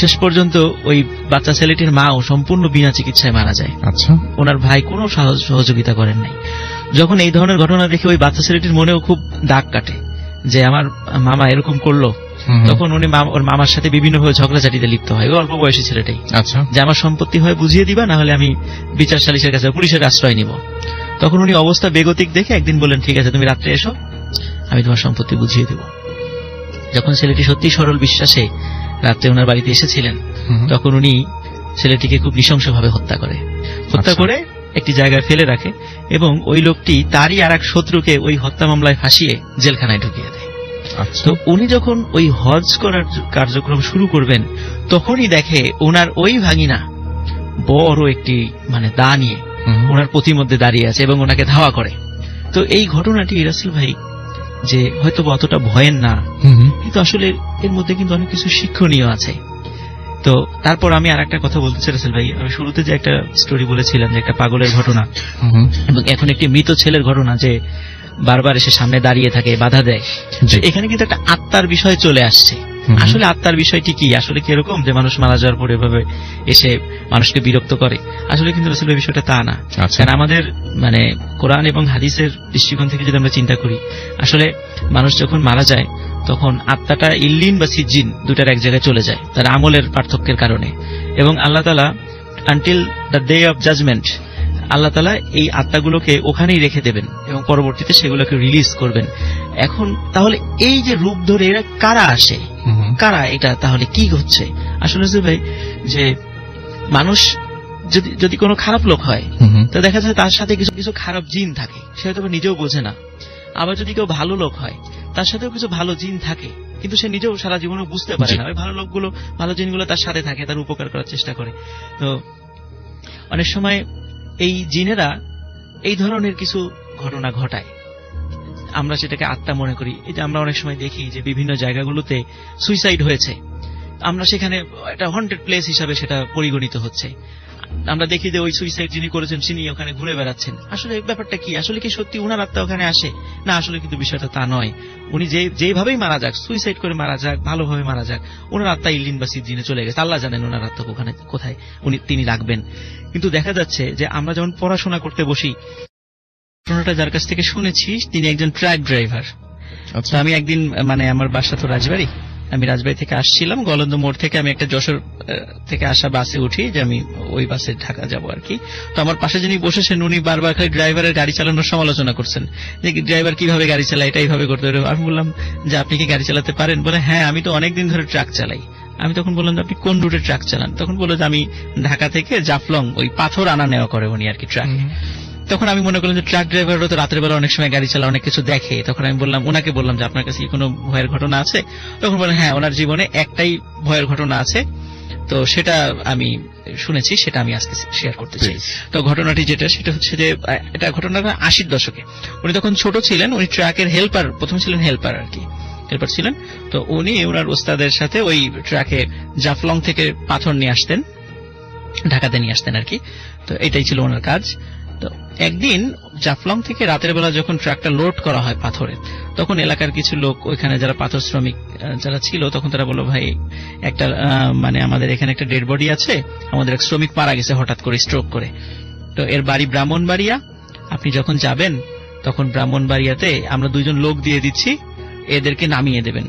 শেষ পর্যন্ত ওই বাচ্চা ছেলেটির মাও সম্পূর্ণ বিনা চিকিৎসায় মারা যায়। আচ্ছা, ওনার ভাই কোনো সহযোগিতা করেন নাই। যখন এই ধরনের ঘটনা দেখে ওই বাচ্চা ছেলেটির মনেও খুব দাগ কাটে যে আমার মামা এরকম করলো, তখন উনি ওর মামার সাথে বিভিন্নভাবে ঝগড়াঝাটিতে লিপ্ত হয়, অল্প বয়সী ছেলেটাই। আচ্ছা, যে আমার সম্পত্তি হয় বুঝিয়ে দিবা, না হলে আমি বিচার সালিশের কাছে পুলিশের আশ্রয় নিব। তখন উনি অবস্থা বেগতিক দেখে একদিন বললেন ঠিক আছে তুমি রাত্রে এসো, আমি তোমার সম্পত্তি বুঝিয়ে দেব। যখন ছেলেটি সত্যি সরল বিশ্বাসে রাত্রে ওনার বাড়িতে এসেছিলেন, তখন উনি ছেলেটিকে খুব নৃশংসভাবে হত্যা করে একটি জায়গায় ফেলে রাখে এবং ওই লোকটি তারই আর এক শত্রুকে ওই হত্যা মামলায় ফাঁসিয়ে জেলখানায় ঢুকিয়ে দেয়। তো উনি যখন ওই হজ করার কার্যক্রম শুরু করবেন, তখনই দেখে ওনার ওই ভাগিনা বড় একটি দা নিয়ে ওনার পথিমধ্যে দাঁড়িয়ে আছে এবং ওনাকে ধাওয়া করে। তো এই ঘটনাটি রাসেল ভাই যে হয়তো অতটা ভয়ের না, কিন্তু আসলে এর মধ্যে কিন্তু অনেক কিছু শিক্ষণীয় আছে। তো তারপর আমি আর একটা কথা বলতে চাই রাসেল ভাই, আমি শুরুতে যে একটা স্টোরি বলেছিলাম যে একটা পাগলের ঘটনা এবং এখন একটি মৃত ছেলের ঘটনা যে বারবার এসে সামনে দাঁড়িয়ে থাকে, বাধা দেয়, এখানে কিন্তু একটা আত্মার বিষয় চলে আসছে আসলে আত্মার বিষয়টি কি, আসলে কি এরকম যে মানুষ মারা যাওয়ার পরে এভাবে এসে মানুষকে বিরক্ত করে? আসলে কিন্তু আসলে বিষয়টা তা না। কারণ আমাদের মানে কোরআন এবং হাদিসের দৃষ্টিকোণ থেকে যদি আমরা চিন্তা করি, আসলে মানুষ যখন মারা যায় তখন আত্মাটা ইল্লিন বা সিজ্জিন দুটার এক জায়গায় চলে যায় তার আমলের পার্থক্যের কারণে, এবং আল্লাহ তাআলা until the day of judgment আল্লাহ তাআলা এই আত্মাগুলোকে ওখানেই রেখে দেবেন এবং পরবর্তীতে সেগুলোকে রিলিজ করবেন। এখন তাহলে এই যে রূপ ধরে এরা কারা আসে, কারা এটা, তাহলে কি হচ্ছে? আসলে ভাই যে মানুষ যদি কোনো খারাপ লোক হয় তো দেখা যায় তার সাথে কিছু কিছু খারাপ জিন থাকে, সে হয়তো নিজেও বোঝে না। আবার যদি কেউ ভালো লোক হয় তার সাথেও কিছু ভালো জিন থাকে, কিন্তু সে নিজেও সারা জীবনে বুঝতে পারে না। ওই ভালো লোকগুলো, ভালো জিনগুলো তার সাথে থাকে, তার উপকার করার চেষ্টা করে। তো অনেক সময় এই জিনেরা এই ধরনের কিছু ঘটনা ঘটায়, আমরা সেটাকে আত্মা মনে করি। এটা আমরা অনেক সময় দেখি যে বিভিন্ন জায়গাগুলোতে সুইসাইড হয়েছে, আমরা সেখানে একটা হন্টেড প্লেস হিসাবে সেটা পরিগণিত হচ্ছে। আমরা দেখি যে ওই সুইসাইড যিনি করেছেন তিনি ওখানে ঘুরে বেড়াচ্ছেন। আসলে ব্যাপারটা কি? আসলে কি সত্যি উনার আত্মা ওখানে আসে? না, আসলে কিন্তু বিষয়টা তা নয়। উনি যেভাবেই মারা যাক, সুইসাইড করে মারা যাক, ভালোভাবে মারা যাক, ওনার আত্মা ইল্লিন বা সিজ্জিনে চলে গেছে। আল্লাহ জানেন ওনার আত্মা ওখানে কোথায় তিনি রাখবেন। কিন্তু দেখা যাচ্ছে যে আমরা যখন পড়াশোনা করতে বসি, ঘটনাটা যার কাছ থেকে শুনেছি তিনি একজন ট্রাক ড্রাইভার। আচ্ছা, আমি একদিন মানে আমার বাসা তো রাজবাড়ি, আমি রাজবাড়ি থেকে আসছিলাম, গলন্দ মোড় থেকে আমি একটা যশোর থেকে আসা বাসে উঠি যে আমি ওই বাসে ঢাকা যাব আর কি। তো আমার পাশে যিনি বসেছেন উনি বারবার খালি ড্রাইভারের গাড়ি চালানোর সমালোচনা করছেন যে ড্রাইভার কিভাবে গাড়ি চালায়, এটা এইভাবে করতে পারে। আমি বললাম যে আপনি কি গাড়ি চালাতে পারেন? বলে হ্যাঁ, আমি তো অনেকদিন ধরে ট্রাক চালাই। আমি তখন বললাম যে আপনি কোন রুটে ট্রাক চালান? তখন বললো যে আমি ঢাকা থেকে জাফলং ওই পাথর আনা নেওয়া করে উনি আর কি ট্রাকে। তখন আমি মনে করলাম যে ট্রাক ড্রাইভাররা তো রাতের বেলা অনেক সময় গাড়ি চালায়, অনেক কিছু দেখে। তখন আমি ওনাকে বললাম যে আপনার কাছে কি কোনো ভয়ের ঘটনা আছে? তখন বললেন হ্যাঁ, ওনার জীবনে একটাই ভয়ের ঘটনা আছে, তো সেটা আমি শুনেছি, সেটা আমি আজকে শেয়ার করতে চাই। তো ঘটনাটি সেটা হচ্ছে যে এটা ঘটনাটা 80-র দশকে। উনি তখন ছোট ছিলেন, উনি ট্রাকের হেল্পার, প্রথম ছিলেন হেল্পার আর কি, হেল্পার ছিলেন। তো উনি ওনার ওস্তাদের সাথে ওই ট্রাকে জাফলং থেকে পাথর নিয়ে আসতেন, ঢাকাতে নিয়ে আসতেন আর কি। তো এটাই ছিল ওনার কাজ। তো একদিন জাফলং থেকে রাতের বেলা যখন ট্রাকটা লোড করা হয় পাথরে, তখন এলাকার কিছু লোক ওইখানে যারা পাথর শ্রমিক যারা ছিল, তখন তারা বলল ভাই একটা মানে আমাদের এখানে একটা ডেড বডি আছে, আমাদের এক শ্রমিক মারা গেছে হঠাৎ করে স্ট্রোক করে। তো এর বাড়ি ব্রাহ্মণবাড়িয়া, আপনি যখন যাবেন তখন ব্রাহ্মণবাড়িয়াতে আমরা 2জন লোক দিয়ে দিচ্ছি, এদেরকে নামিয়ে দেবেন।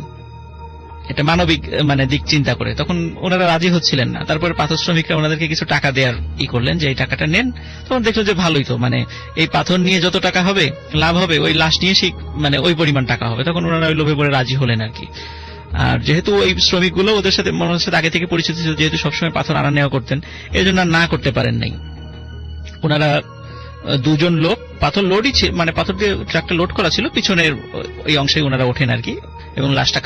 এটা মানবিক মানে দিক চিন্তা করে। তখন ওনারা রাজি হচ্ছিলেন না। তারপরে পাথর শ্রমিকরা ওনাদেরকে কিছু টাকা দেওয়ার করলেন যে এই টাকাটা নেন। তখন দেখলো যে ভালোই তো, মানে এই পাথর নিয়ে যত টাকা হবে লাভ হবে, ওই লাশ নিয়ে সেই মানে ওই পরিমাণ টাকা হবে। তখন ওনারা ওই লোভে পড়ে রাজি হলেন আর কি। আর যেহেতু ওই শ্রমিকগুলো ওদের সাথে মনের সাথে আগে থেকে পরিচিত ছিল, যেহেতু সবসময় পাথর আনা নেওয়া করতেন, এই জন্য না করতে পারেন নাই। ওনারা 2জন লোক পাথর লোডই মানে পাথর দিয়ে ট্রাকটা লোড করা ছিল, পিছনের ওই অংশে ওনারা ওঠেন আর কি, এবং লাশটা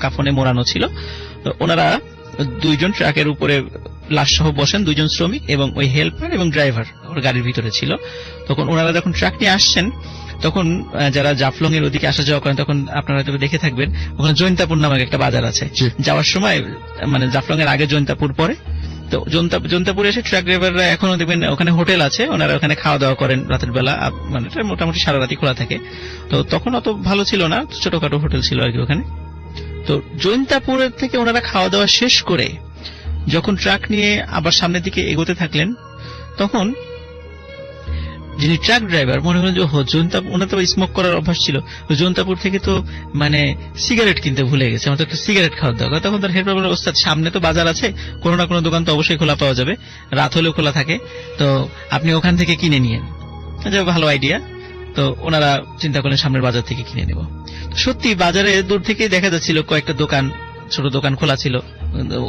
কাফনে মোড়ানো ছিল। তো ওনারা 2জন ট্রাকের উপরে লাশ সহ বসেন, 2জন শ্রমিক এবং ওই হেল্পার এবং ড্রাইভার ওর গাড়ির ভিতরে ছিল। তখন ওনারা যখন ট্রাক নিয়ে আসছেন, তখন যারা জাফলং এর ওদিকে আসা যাওয়া করেন, তখন আপনারা হয়তো দেখে থাকবেন ওখানে জৈন্তাপুর নামক একটা বাজার আছে। যাওয়ার সময় মানে জাফলং এর আগে জৈন্তাপুর পরে, তো জৈন্তাপুরে এসে ট্রাক ড্রাইভাররা এখনো দেখবেন ওখানে হোটেল আছে, ওনারা ওখানে খাওয়া দাওয়া করেন রাতের বেলা, মানে মোটামুটি সারা রাতি খোলা থাকে। তো তখন অত ভালো ছিল না, ছোটখাটো হোটেল ছিল আর কি ওখানে। তো জৈন্তাপুরের থেকে ওনারা খাওয়া দাওয়া শেষ করে যখন ট্রাক নিয়ে আবার সামনের দিকে এগোতে থাকলেন, তখন যিনি ট্রাক ড্রাইভার মনে করেন যে ওনার তো স্মোক করার অভ্যাস ছিল, জৈন্তাপুর থেকে তো মানে সিগারেট কিনতে ভুলে গেছে, আমাদের একটা সিগারেট খাওয়ার দরকার। তখন তার হেল্পার বলে ওস্তাদ সামনে তো বাজার আছে, কোনো না কোনো দোকান তো অবশ্যই খোলা পাওয়া যাবে, রাত হলেও খোলা থাকে, তো আপনি ওখান থেকে কিনে নিয়েন। ভালো আইডিয়া। তো ওনারা চিন্তা করলেন সামনের বাজার থেকে কিনে নেব। সত্যি বাজারে দূর থেকে দেখা যাচ্ছিল কয়েকটা দোকান, ছোট দোকান খোলা ছিল,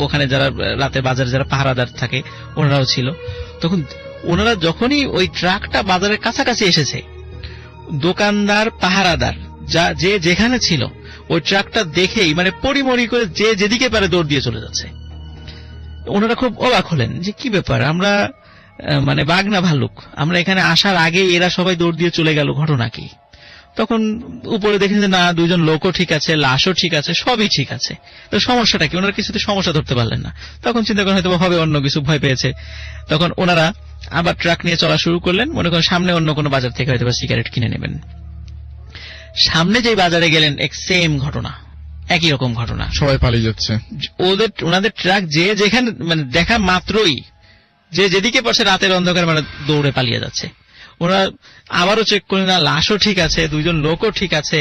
ওখানে যারা রাতে বাজারে যারা পাহারাদার থাকে ওনারাও ছিল। তখন ওনারা যখনই ওই ট্রাকটা বাজারের কাছাকাছি এসেছে, দোকানদার পাহারাদার যে যেখানে ছিল ওই ট্রাকটা দেখেই মানে পরিমরি করে যে যেদিকে পারে দৌড় দিয়ে চলে যাচ্ছে। ওনারা খুব অবাক হলেন যে কি ব্যাপার, আমরা মানে বাঘ না ভালুক, আমরা এখানে আসার আগে এরা সবাই দৌড় দিয়ে চলে গেল, ঘটনা কি? তখন উপরে দেখেন যে না, 2জন লোকও ঠিক আছে, লাশও ঠিক আছে, সবই ঠিক আছে। তো সমস্যাটা কি? ওনারা কিছুতে সমস্যা ধরতে পারলেন না। তখন চিন্তা করেন হয়তো হবে অন্য কিছু, ভয় পেয়েছে। তখন ওনারা আবার ট্রাক নিয়ে চলা শুরু করলেন, মনে করেন সামনে অন্য কোনো বাজার থেকে হয়তো সিগারেট কিনে নেবেন। সামনে যে বাজারে গেলেন এক সেম ঘটনা, একই রকম ঘটনা, সবাই পালিয়ে যাচ্ছে। ওনাদের ট্রাক যে যেখানে মানে দেখা মাত্রই যে যেদিকে পারছে রাতের অন্ধকার মানে দৌড়ে পালিয়ে যাচ্ছে। ওরা আবারও চেক করে না, লাশও ঠিক আছে, 2জন লোকও ঠিক আছে,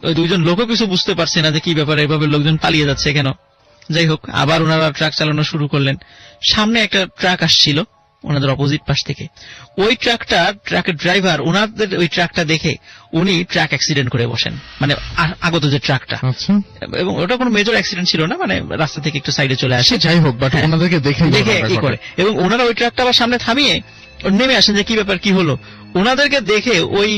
ওই 2জন লোকও কিছু বুঝতে পারছে না যে কি ব্যাপারে এভাবে লোকজন পালিয়ে যাচ্ছে কেন। যাই হোক, আবার ওনারা ট্রাক চালানো শুরু করলেন। সামনে একটা ট্রাক আসছিল ওনাদের অপোজিট পাশ থেকে। ওই ট্রাকের ড্রাইভার ওনাদের ওই ট্রাকটা দেখে উনি ট্রাক অ্যাক্সিডেন্ট করে বসেন, মানে আগত যে ট্রাকটা। এবং ওটা কোনো মেজর অ্যাক্সিডেন্ট ছিল না, মানে রাস্তা থেকে একটু সাইডে চলে আসে। যাই হোক, বাট ওনাদেরকে দেখে কি করে, এবং ওনারা ওই ট্রাকটা আবার সামনে থামিয়ে নেমে আসেন যে কি ব্যাপার, কি হলো। ওনাদেরকে দেখে ওই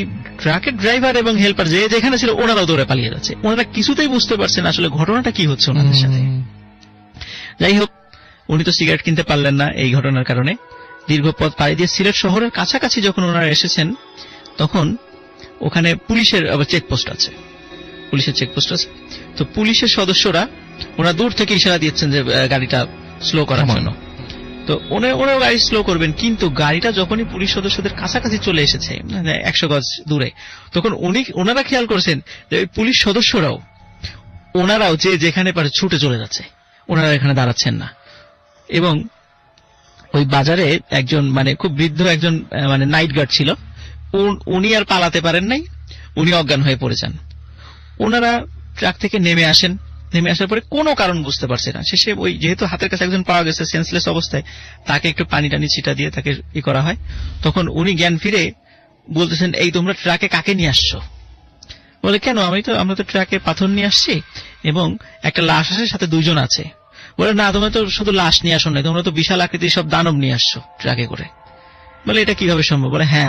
ট্রাকের ড্রাইভার এবং হেল্পার যে যেখানে ছিল ওনারাও দৌড়ে পালিয়ে যাচ্ছে। ওনারা কিছুতেই বুঝতে পারছেন আসলে ঘটনাটা কি হচ্ছে ওনাদের সাথে। যাই হোক, উনি তো সিগারেট কিনতে পারলেন না এই ঘটনার কারণে। দীর্ঘ পথ পাড়ি দিয়ে সিলেট শহরের কাছাকাছি যখন ওনারা এসেছেন, তখন ওখানে পুলিশের চেকপোস্ট আছে, তো পুলিশের সদস্যরা ওরা দূর থেকে ইশারা দিচ্ছেন যে গাড়িটা স্লো করার জন্য। তো ওনারা গাড়ি স্লো করবেন, কিন্তু গাড়িটা যখনই পুলিশ সদস্যদের কাছাকাছি চলে এসেছে, মানে 100 গজ দূরে, তখন ওনারা খেয়াল করছেন যে ওই পুলিশ সদস্যরাও ওনারাও যে যেখানে পারে ছুটে চলে যাচ্ছে, ওনারা এখানে দাঁড়াচ্ছেন না। এবং ওই বাজারে একজন মানে খুব বৃদ্ধ একজন মানে নাইট গার্ড ছিল, উনি আর পালাতে পারেন নাই, উনি অজ্ঞান হয়ে পড়ে যান। ওনারা ট্রাক থেকে নেমে আসেন, নেমে আসার পরে কোনো কারণ বুঝতে পারছে না। শেষে ওই যেহেতু হাতের কাছে একজন পাওয়া গেছে সেন্সলেস অবস্থায়, তাকে একটু পানি টানি ছিটা দিয়ে তাকে করা হয়। তখন উনি জ্ঞান ফিরে বলতেছেন, এই তোমরা ট্রাকে কাকে নিয়ে আসছো? বলে, কেন, আমরা তো ট্রাকে পাথর নিয়ে আসছি এবং একটা লাশ আছে, সাথে 2জন আছে। বলে, না, তোমরা তো শুধু লাশ নিয়ে আসো না, তোমরা তো বিশাল আকৃতির সব দানব নিয়ে আসছো ট্রাকে করে। বলে, এটা কিভাবে সম্ভব? বলে, হ্যাঁ,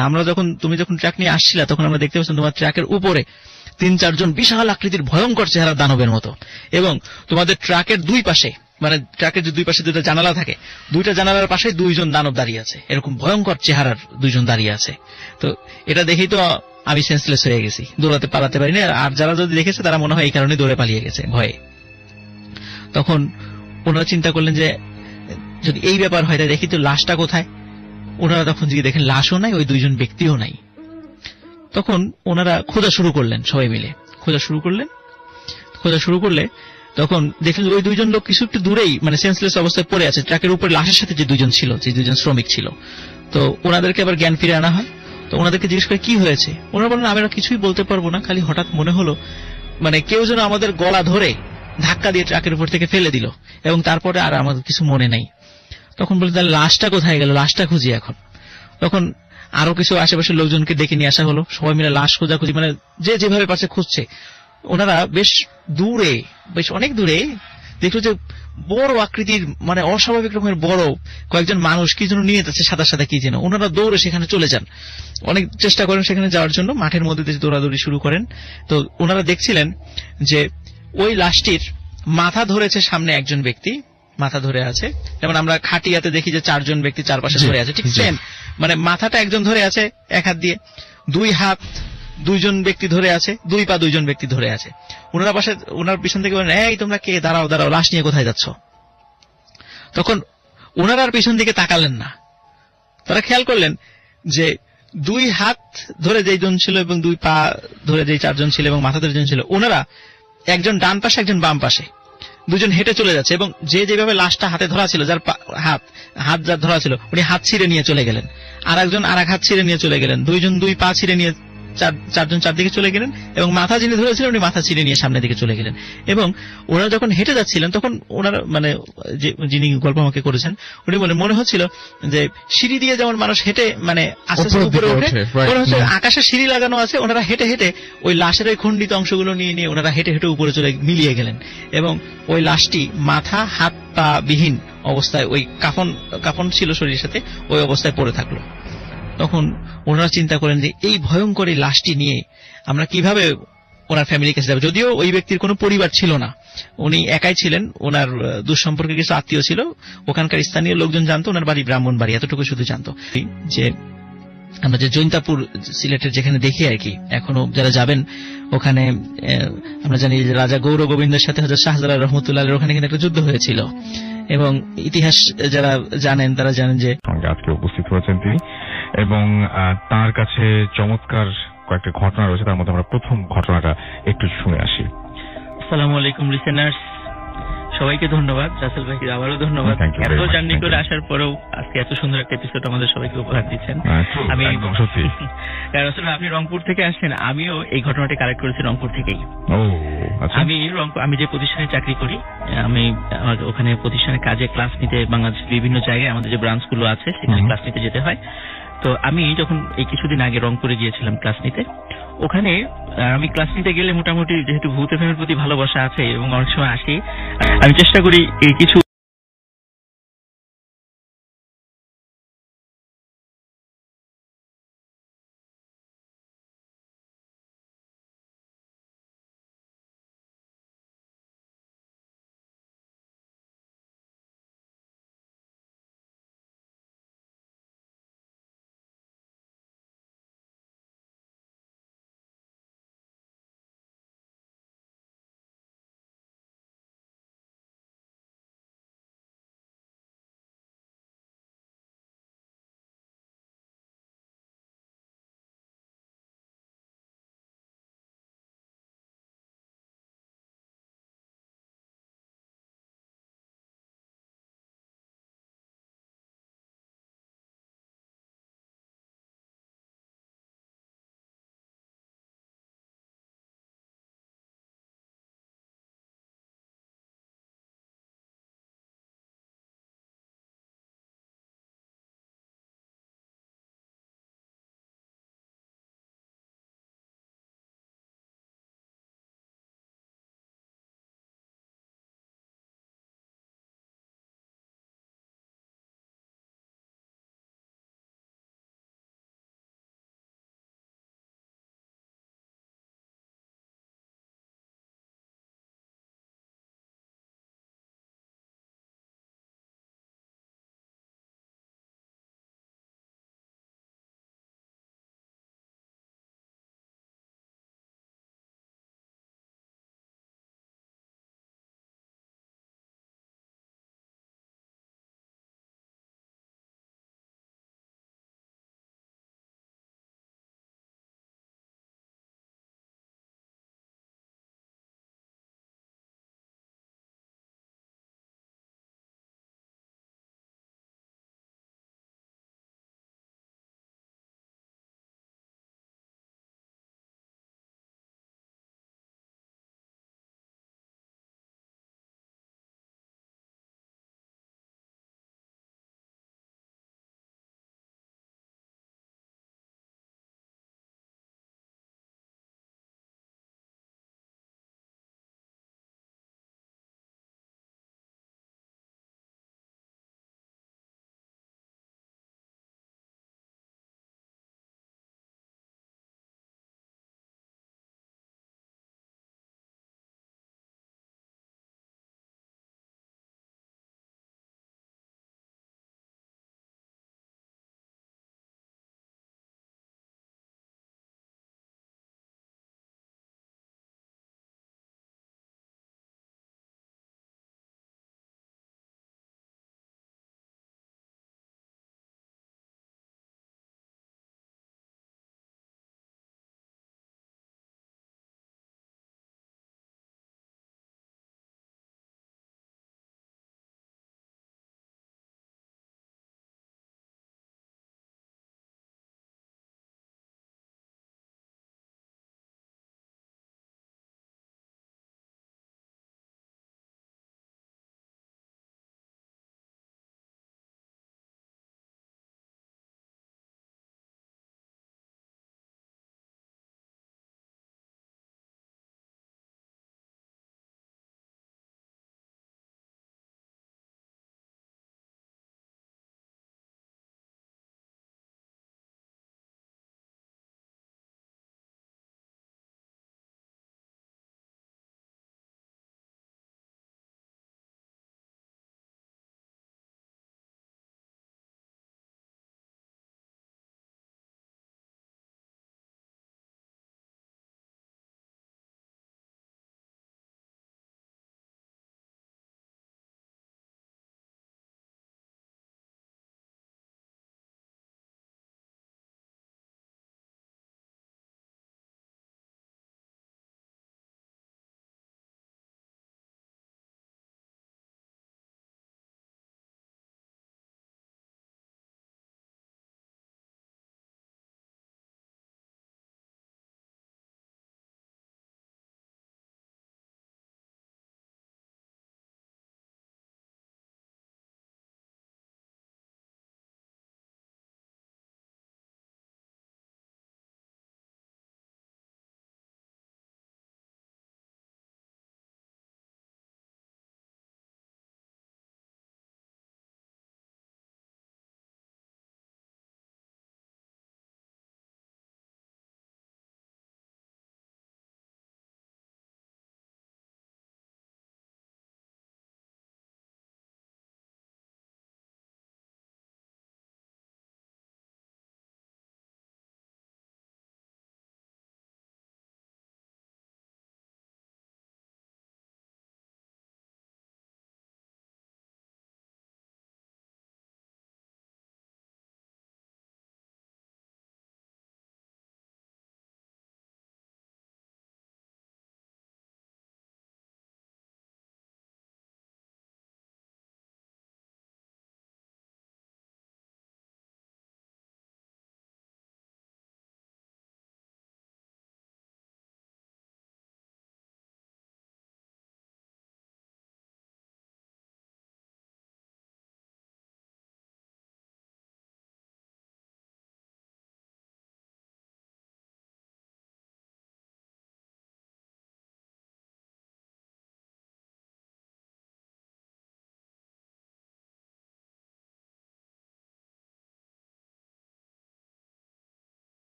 তুমি যখন ট্রাক নিয়ে আসছিলা তখন আমরা দেখতে পাচ্ছিলাম তোমার ট্রাকের উপরে 3-4 জন বিশাল আকৃতির ভয়ঙ্কর চেহারা দানবের মতো, এবং তোমাদের ট্রাকের 2 পাশে, মানে ট্রাকের যে 2 পাশে 2টা জানালা থাকে, 2টা জানালার পাশে 2জন দানব দাঁড়িয়ে আছে, এরকম ভয়ঙ্কর চেহারার 2জন দাঁড়িয়ে আছে। তো এটা দেখেই তো আমি সেন্সলেস হয়ে গেছি, দৌড়াতে পালাতে পারিনি। আর যারা যদি দেখেছে তারা মনে হয় এই কারণে দৌড়ে পালিয়ে গেছে ভয়ে। তখন ওনারা চিন্তা করলেন যে যদি এই ব্যাপার হয় তাই দেখি তো লাশটা কোথায়। ওনারা তখন গিয়ে দেখেন লাশও নাই, ওই 2জন ব্যক্তিও নাই। তখন ওনারা খোঁজা শুরু করলেন, সবাই মিলে খোঁজা শুরু করলে তখন দেখলেন ওই 2জন লোক কিছু একটু দূরেই মানে সেন্সলেস অবস্থায় পড়ে আছে, ট্রাকের উপরে লাশের সাথে যে 2জন ছিল, যে 2জন শ্রমিক ছিল। তো ওনাদেরকে আবার জ্ঞান ফিরে আনা হয়। তো ওনাদেরকে জিজ্ঞেস করে কি হয়েছে, ওনারা বললেন, আমরা কিছুই বলতে পারবো না, খালি হঠাৎ মনে হলো মানে কেউ যেন আমাদের গলা ধরে ধাক্কা দিয়ে ট্রাকের উপর থেকে ফেলে দিল, এবং তারপরে আর আমাদের কিছু মনে নেই। তখন বলে, তাহলে লাশটা কোথায় গেল, লাশটা খুঁজি এখন। তখন আরো কিছু আশেপাশের লোকজনকে ডেকে নিয়ে আসা হলো, সবাই মিলে লাশ খোঁজাখুঁজি, মানে যে যেভাবে পারছে খুঁজছে। ওনারা বেশ অনেক দূরে দেখলো যে বড় আকৃতির মানে অস্বাভাবিক রকমের বড় কয়েকজন মানুষ কি যেন নিয়ে যাচ্ছে, সাদা সাদা কি যেন। ওনারা দৌড়ে সেখানে চলে যান, অনেক চেষ্টা করেন সেখানে যাওয়ার জন্য, মাঠের মধ্যে দিয়ে দৌড়াদৌড়ি শুরু করেন। তো ওনারা দেখছিলেন যে ওই লাশটির মাথা ধরেছে সামনে একজন ব্যক্তি, মাথা ধরে আছে, যেমন আমরা খাটিয়াতে দেখি যে 4 জন ব্যক্তি চারপাশে ধরে আছে, ঠিক সেম মানে মাথাটা একজন ধরে আছে 1 হাত দিয়ে, 2 হাত 2 জন ব্যক্তি ধরে আছে, 2 পা 2 জন ব্যক্তি ধরে আছে। ওনার পিছন থেকে বলেন, এই তোমরা কে, দাঁড়াও, লাশ নিয়ে কোথায় যাচ্ছ? তখন ওনারা আর পিছন দিকে তাকালেন না। তারা খেয়াল করলেন যে 2 হাত ধরে যেজন ছিল এবং 2 পা ধরে যে 4 জন ছিল এবং মাথা ধরে যেজন ছিল, ওনারা একজন ডান পাশে একজন বাম পাশে, 2 জন হেঁটে চলে যাচ্ছে। এবং যেভাবে লাশটা হাতে ধরা ছিল, যার হাত যার ধরা ছিল, উনি হাত ছিঁড়ে নিয়ে চলে গেলেন, আর একজন আর এক হাত ছিঁড়ে নিয়ে চলে গেলেন, 2 জন 2 পা ছিঁড়ে নিয়ে 4 জন 4 দিকে চলে গেলেন, এবং মাথা যিনি ধরেছিলেন উনি মাথা ছিঁড়ে নিয়ে সামনের দিকে চলে গেলেন। এবং ওনারা যখন হেঁটে যাচ্ছিলেন তখন ওনারা মানে যিনি গল্প আমাকে করেছেন উনি বলেন, মনে হচ্ছিল যে সিঁড়ি দিয়ে যেমন মানুষ হেঁটে মানে আস্তে আস্তে উপরে ওঠে, মনে হচ্ছে আকাশে সিঁড়ি লাগানো আছে। ওনারা হেঁটে হেঁটে ওই লাশের ওই খণ্ডিত অংশগুলো নিয়ে ওনারা হেঁটে হেঁটে উপরে চলে মিলিয়ে গেলেন, এবং ওই লাশটি মাথা হাত পা বিহীন অবস্থায়, ওই কাফন ছিল শরীরের সাথে, ওই অবস্থায় পড়ে থাকলো। তখন ওনারা চিন্তা করেন যে এই ভয়ঙ্কর এই লাশটি নিয়ে আমরা কিভাবে ওনার ফ্যামিলির কাছে যাবে। যদিও ওই ব্যক্তির কোনো পরিবার ছিল না, উনি একাই ছিলেন, ওনার দুঃসম্পর্কে কিছু আত্মীয় ছিল, ওখানকার স্থানীয় লোকজন জানতো ওনার বাড়ি ব্রাহ্মণবাড়ি, এতটুকু শুধু জানতো। যে আমরা যে জৈন্তাপুর সিলেটের যেখানে দেখি আর কি, এখনো যারা যাবেন ওখানে আমরা জানি যে রাজা গৌর গোবিন্দের সাথে হযরত শাহজালাল রহমতুল্লাহ ওখানে কিন্তু একটা যুদ্ধ হয়েছিল, এবং ইতিহাস যারা জানেন তারা জানেন যে আজকে উপস্থিত হয়েছেন তিনি, এবং তার কাছে চমৎকার কয়েকটা ঘটনা রয়েছে। তার মধ্যে আমরা প্রথম ঘটনাটা একটু শুনে আসি। আসসালামু আলাইকুম লিসেনার্স, সবাইকে ধন্যবাদ। রাসেল ভাইকে আবারও ধন্যবাদ, Thank you very এত much, জার্নি thank করে you. আসার পরেও আজকে এত সুন্দর একটা এপিসোড আমাদের সবাইকে উপহার দিচ্ছেন। আমি একদম সত্যি। কারণ আসলে আপনি রংপুর থেকে আসছেন, আমিও এই ঘটনাটি কালেক্ট করেছি রংপুর থেকেই। ও আচ্ছা। আমি যে প্রতিষ্ঠানে চাকরি করি, আমি ওখানে প্রতিষ্ঠানে কাজে ক্লাস নিতে বাংলাদেশের বিভিন্ন জায়গায় আমাদের যে ব্রাঞ্চ গুলো আছে সেখানে ক্লাস নিতে যেতে হয়। তো আমি যখন এই কিছুদিন আগে রংপুরে গিয়েছিলাম ক্লাস নিতে, ওখানে আমি ক্লাস নিতে গেলে মোটামুটি যেহেতু ভূত এফএম এর প্রতি ভালোবাসা আছে এবং অনেক সময় আসি, আমি চেষ্টা করি এই কিছু